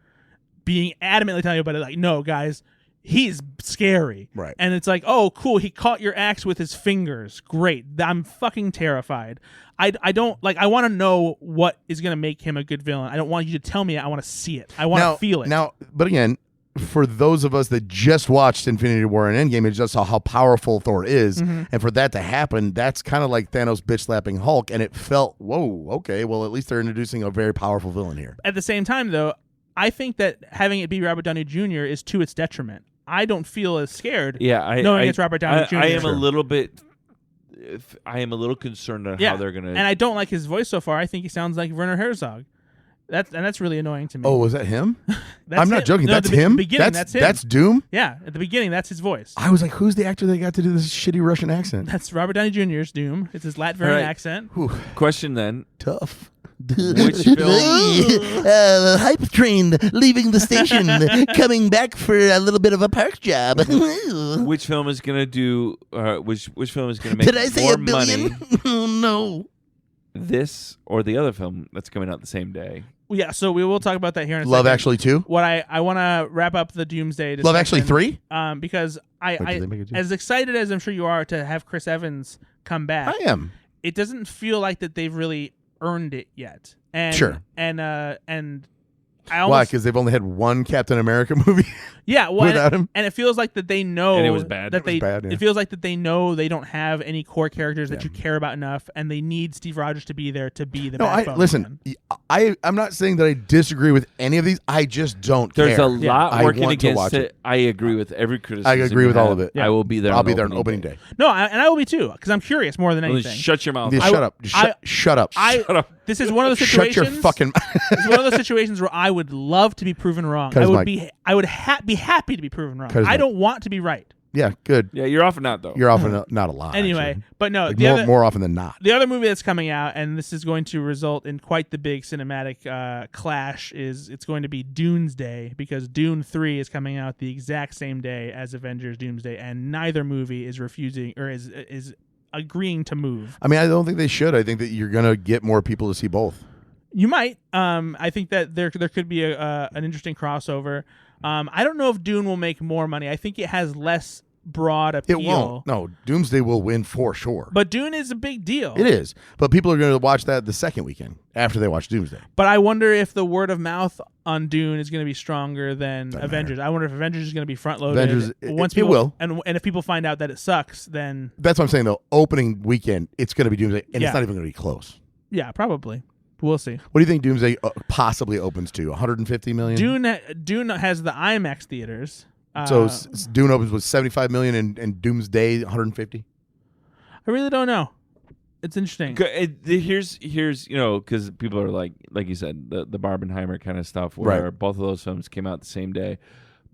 being adamantly telling you about it, like, no, guys, he's scary. Right. And it's like, oh, cool, he caught your axe with his fingers. Great. I'm fucking terrified. I don't, like, I want to know what is going to make him a good villain. I don't want you to tell me it. I want to see it. I want to feel it. Now, but again, for those of us that just watched Infinity War and Endgame and just saw how powerful Thor is, and for that to happen, that's kind of like Thanos bitch-slapping Hulk, and it felt, whoa, okay, well, at least they're introducing a very powerful villain here. At the same time, though, I think that having it be Robert Downey Jr. is to its detriment. I don't feel as scared. Yeah, knowing it's Robert Downey Jr. I am a little bit. I am a little concerned on how they're gonna. And I don't like his voice so far. I think he sounds like Werner Herzog. That's really annoying to me. Oh, was that him? I'm not joking. That's him. That's him. That's Doom. Yeah, at the beginning, that's his voice. I was like, who's the actor that got to do this shitty Russian accent? That's Robert Downey Jr.'s Doom. It's his Latvian accent. Whew. Question then. Tough. Which film? Hype train leaving the station, coming back for a little bit of a park job. Which film is gonna do? Which film is gonna make Did I say more $1 billion? money? Oh no! This or the other film that's coming out the same day? Yeah, so we will talk about that here in a second. Love Actually 2? What I want to wrap up the Doomsday discussion. Love Actually 3? Because Did they make it 2? as excited as I'm sure you are to have Chris Evans come back. I am. It doesn't feel like that they've really earned it yet. And, Sure. And I Why? almost, Because they've only had one Captain America movie yeah, well, without him? And it feels like that they know And it was bad. That It was bad, yeah. It feels like that they know they don't have any core characters that you care about enough, and they need Steve Rogers to be there to be the backbone. Listen, I'm not saying that I disagree with any of these. I just don't There's care. a lot I working want to against watch it. I agree with every criticism. I agree you with all have. of it. Yeah. I will be there. I'll be there on opening day. No, and I will be too, because I'm curious more than Well, anything. shut your mouth. Yeah, shut up. Shut up. Shut up. This is one of those Shut situations. your fucking This is one of those situations where I would love to be proven wrong. Cut I his would mic. be. I would be happy to be proven wrong. Cut his I mic. don't want to be right. Yeah, good. Yeah, you're often not though. You're often not a lot. Anyway, actually. but no, Like the more often than not. The other movie that's coming out, and this is going to result in quite the big cinematic clash, is it's going to be Doomsday, because Dune 3 is coming out the exact same day as Avengers Doomsday, and neither movie is refusing or is agreeing to move. I mean, I don't think they should. I think that you're gonna get more people to see both. You might. I think that there could be an interesting crossover. I don't know if Dune will make more money. I think it has less broad appeal. It won't. No, Doomsday will win for sure. But Dune is a big deal. It is. But people are going to watch that the second weekend after they watch Doomsday. But I wonder if the word of mouth on Dune is going to be stronger than Avengers. I wonder if Avengers is going to be front loaded. Avengers, it will. And if people find out that it sucks, then That's what I'm saying, though. Opening weekend, it's going to be Doomsday, and it's not even going to be close. yeah, probably. We'll see. What do you think Doomsday possibly opens to? 150 million? Dune has the IMAX theaters. So Dune opens with 75 million and Doomsday 150? I really don't know. It's interesting. Here's because people are like you said, the Barbenheimer kind of stuff where both of those films came out the same day,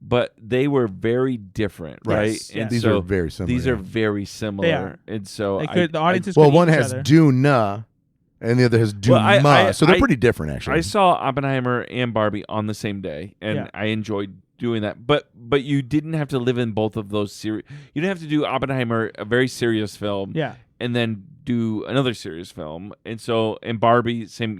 but they were very different, right? Yes. And these so are very similar. These are very similar. They are. And so the audiences well, could one eat each has other. Dune, and the other has Dune, so they're pretty different, actually. I saw Oppenheimer and Barbie on the same day, and I enjoyed doing that. But you didn't have to live in both of those series. You didn't have to do Oppenheimer, a very serious film, and then do another serious film. And Barbie, same.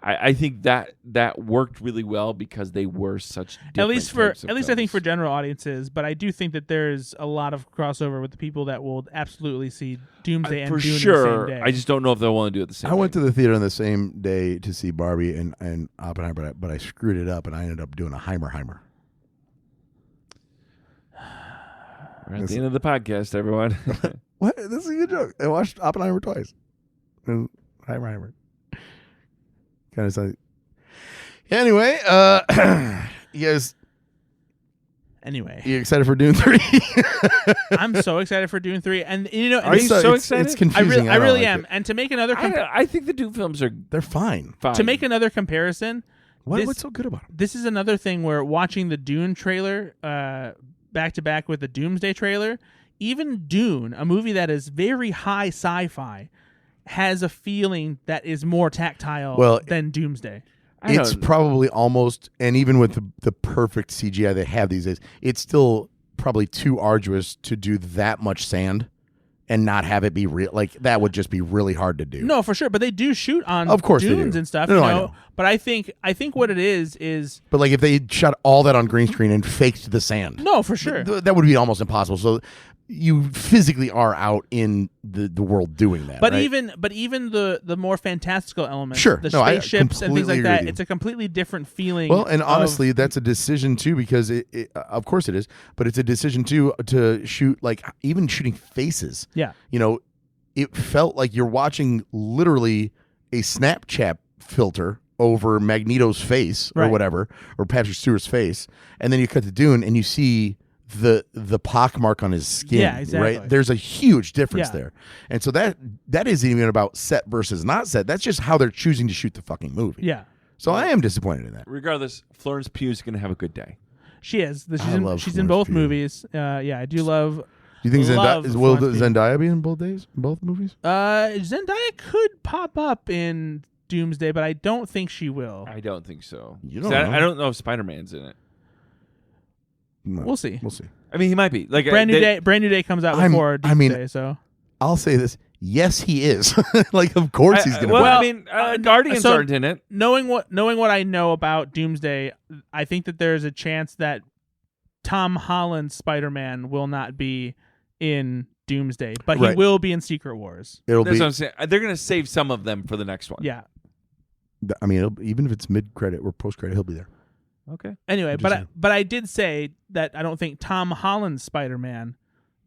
I think that worked really well because they were such different at least types of I think films. for general audiences, but I do think that there's a lot of crossover with the people that will absolutely see Doomsday and for Dune sure. in the same day. I just don't know if they'll want to do it the same. I went to the theater on the same day to see Barbie and Oppenheimer, but I screwed it up, and I ended up doing a Heimer. We're at the end of the podcast, everyone. What? This is a good joke. I watched Oppenheimer twice. And Heimer. Kind of something. Anyway, you guys. Anyway, You excited for Dune 3? I'm so excited for Dune 3, and Are you so excited? It's confusing. I don't really like am. it. And to make another I think the Dune films are They're fine. fine. to make another comparison, What's so good about them? this is another thing where watching the Dune trailer back to back with the Doomsday trailer, even Dune, a movie that is very high sci-fi, has a feeling that is more tactile than Doomsday. It's probably almost, and even with the perfect CGI they have these days, it's still probably too arduous to do that much sand and not have it be real. Like, that would just be really hard to do. No, for sure, but they do shoot on Of course they dunes do. and stuff. No, you I know? know. But I think what it is But like if they shot all that on green screen and faked the sand, no, for sure. that would be almost impossible. So you physically are out in the world doing that. But right? even the more fantastical elements, Sure. the No, I spaceships and things completely like agree that, with you. it's a completely different feeling. Well, and of- honestly, that's a decision too, because it of course it is, but it's a decision too to shoot, like, even shooting faces. yeah, It felt like you're watching literally a Snapchat filter over Magneto's face or Right. whatever, or Patrick Stewart's face, and then you cut to Dune and you see the pockmark on his skin. Yeah, exactly. Right? There's a huge difference Yeah. there. And so that isn't even about set versus not set. That's just how they're choosing to shoot the fucking movie. Yeah. So I am disappointed in that. Regardless, Florence Pugh is going to have a good day. She is. She's I in, love she's in Florence both Pugh. movies. Yeah, I do love. Do you think love will Florence Pugh. Zendaya be in both movies? Zendaya could pop up in Doomsday, but I don't think she will. I don't think so. You don't 'Cause know. I don't know if Spider-Man's in it. No, We'll see. We'll see. I mean, he might be. Like Brand New Day comes out before Doomsday, so I'll say this. Yes, he is. Like, of course he's going to Well, be. I mean, Guardians so aren't in it. knowing what I know about Doomsday, I think that there's a chance that Tom Holland's Spider-Man will not be in Doomsday, but he Right. will be in Secret Wars. It'll That's be. what I'm saying. They're going to save some of them for the next one. Yeah. I mean, even if it's mid-credit or post-credit, he'll be there. Okay. Anyway, I'm just but saying. but I did say that I don't think Tom Holland's Spider-Man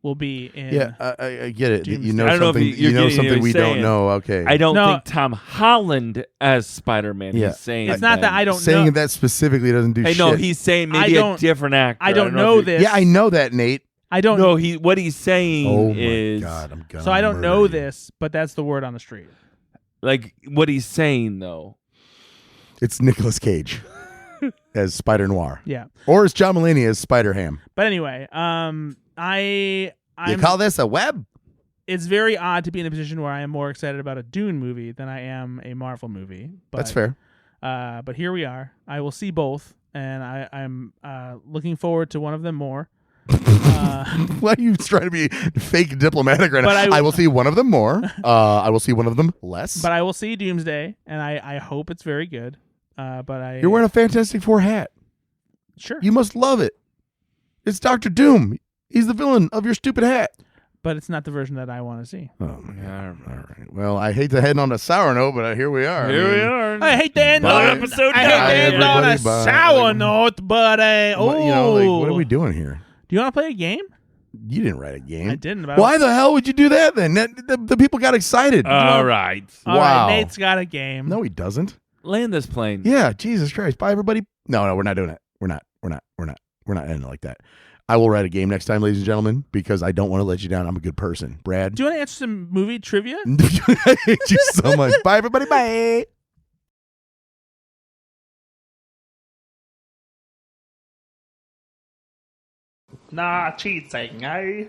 will be in. Yeah, I get it. Doomsday. You know I don't know if something. you're You know getting what something we he's don't saying. know. Okay. I don't No. think Tom Holland as Spider-Man. Yeah. He's saying It's not that then. I don't saying know. that specifically doesn't do Hey, shit. no, he's saying maybe a different actor. I don't know know if you- this. Yeah, I know that, Nate. I don't. No, what he's saying Oh my is god, I'm gonna. So I don't know murder you. this, but that's the word on the street. like what he's saying though. It's Nicolas Cage as Spider Noir, Yeah. or it's John Mulaney as Spider Ham. But anyway, You I'm call this a web? it's very odd to be in a position where I am more excited about a Dune movie than I am a Marvel movie. But, That's fair. But here we are. I will see both, and I'm looking forward to one of them more. Why are you trying to be fake diplomatic right now? But I will see one of them more. I will see one of them less. But I will see Doomsday, and I hope it's very good. You're wearing a Fantastic Four hat. sure, You must love it. It's Doctor Doom. He's the villain of your stupid hat. but it's not the version that I want to see. Oh my god! All right. Well, I hate to head on a sour note, but here we are. Here I we mean, are. I hate to end Bye. on Episode I hate to Bye, end on a everybody. Bye. sour Like, note, but what are we doing here? Do you want to play a game? You didn't write a game. I didn't. But Why the hell would you do that then? The people got excited. All right. All right, Wow. Nate's got a game. No, he doesn't. Land this plane. Yeah, Jesus Christ. Bye, everybody. No, we're not doing it. We're not ending it like that. I will write a game next time, ladies and gentlemen, because I don't want to let you down. I'm a good person. Brad. Do you want to answer some movie trivia? I hate you so much. Bye, everybody. Bye. Nah, cheating, eh?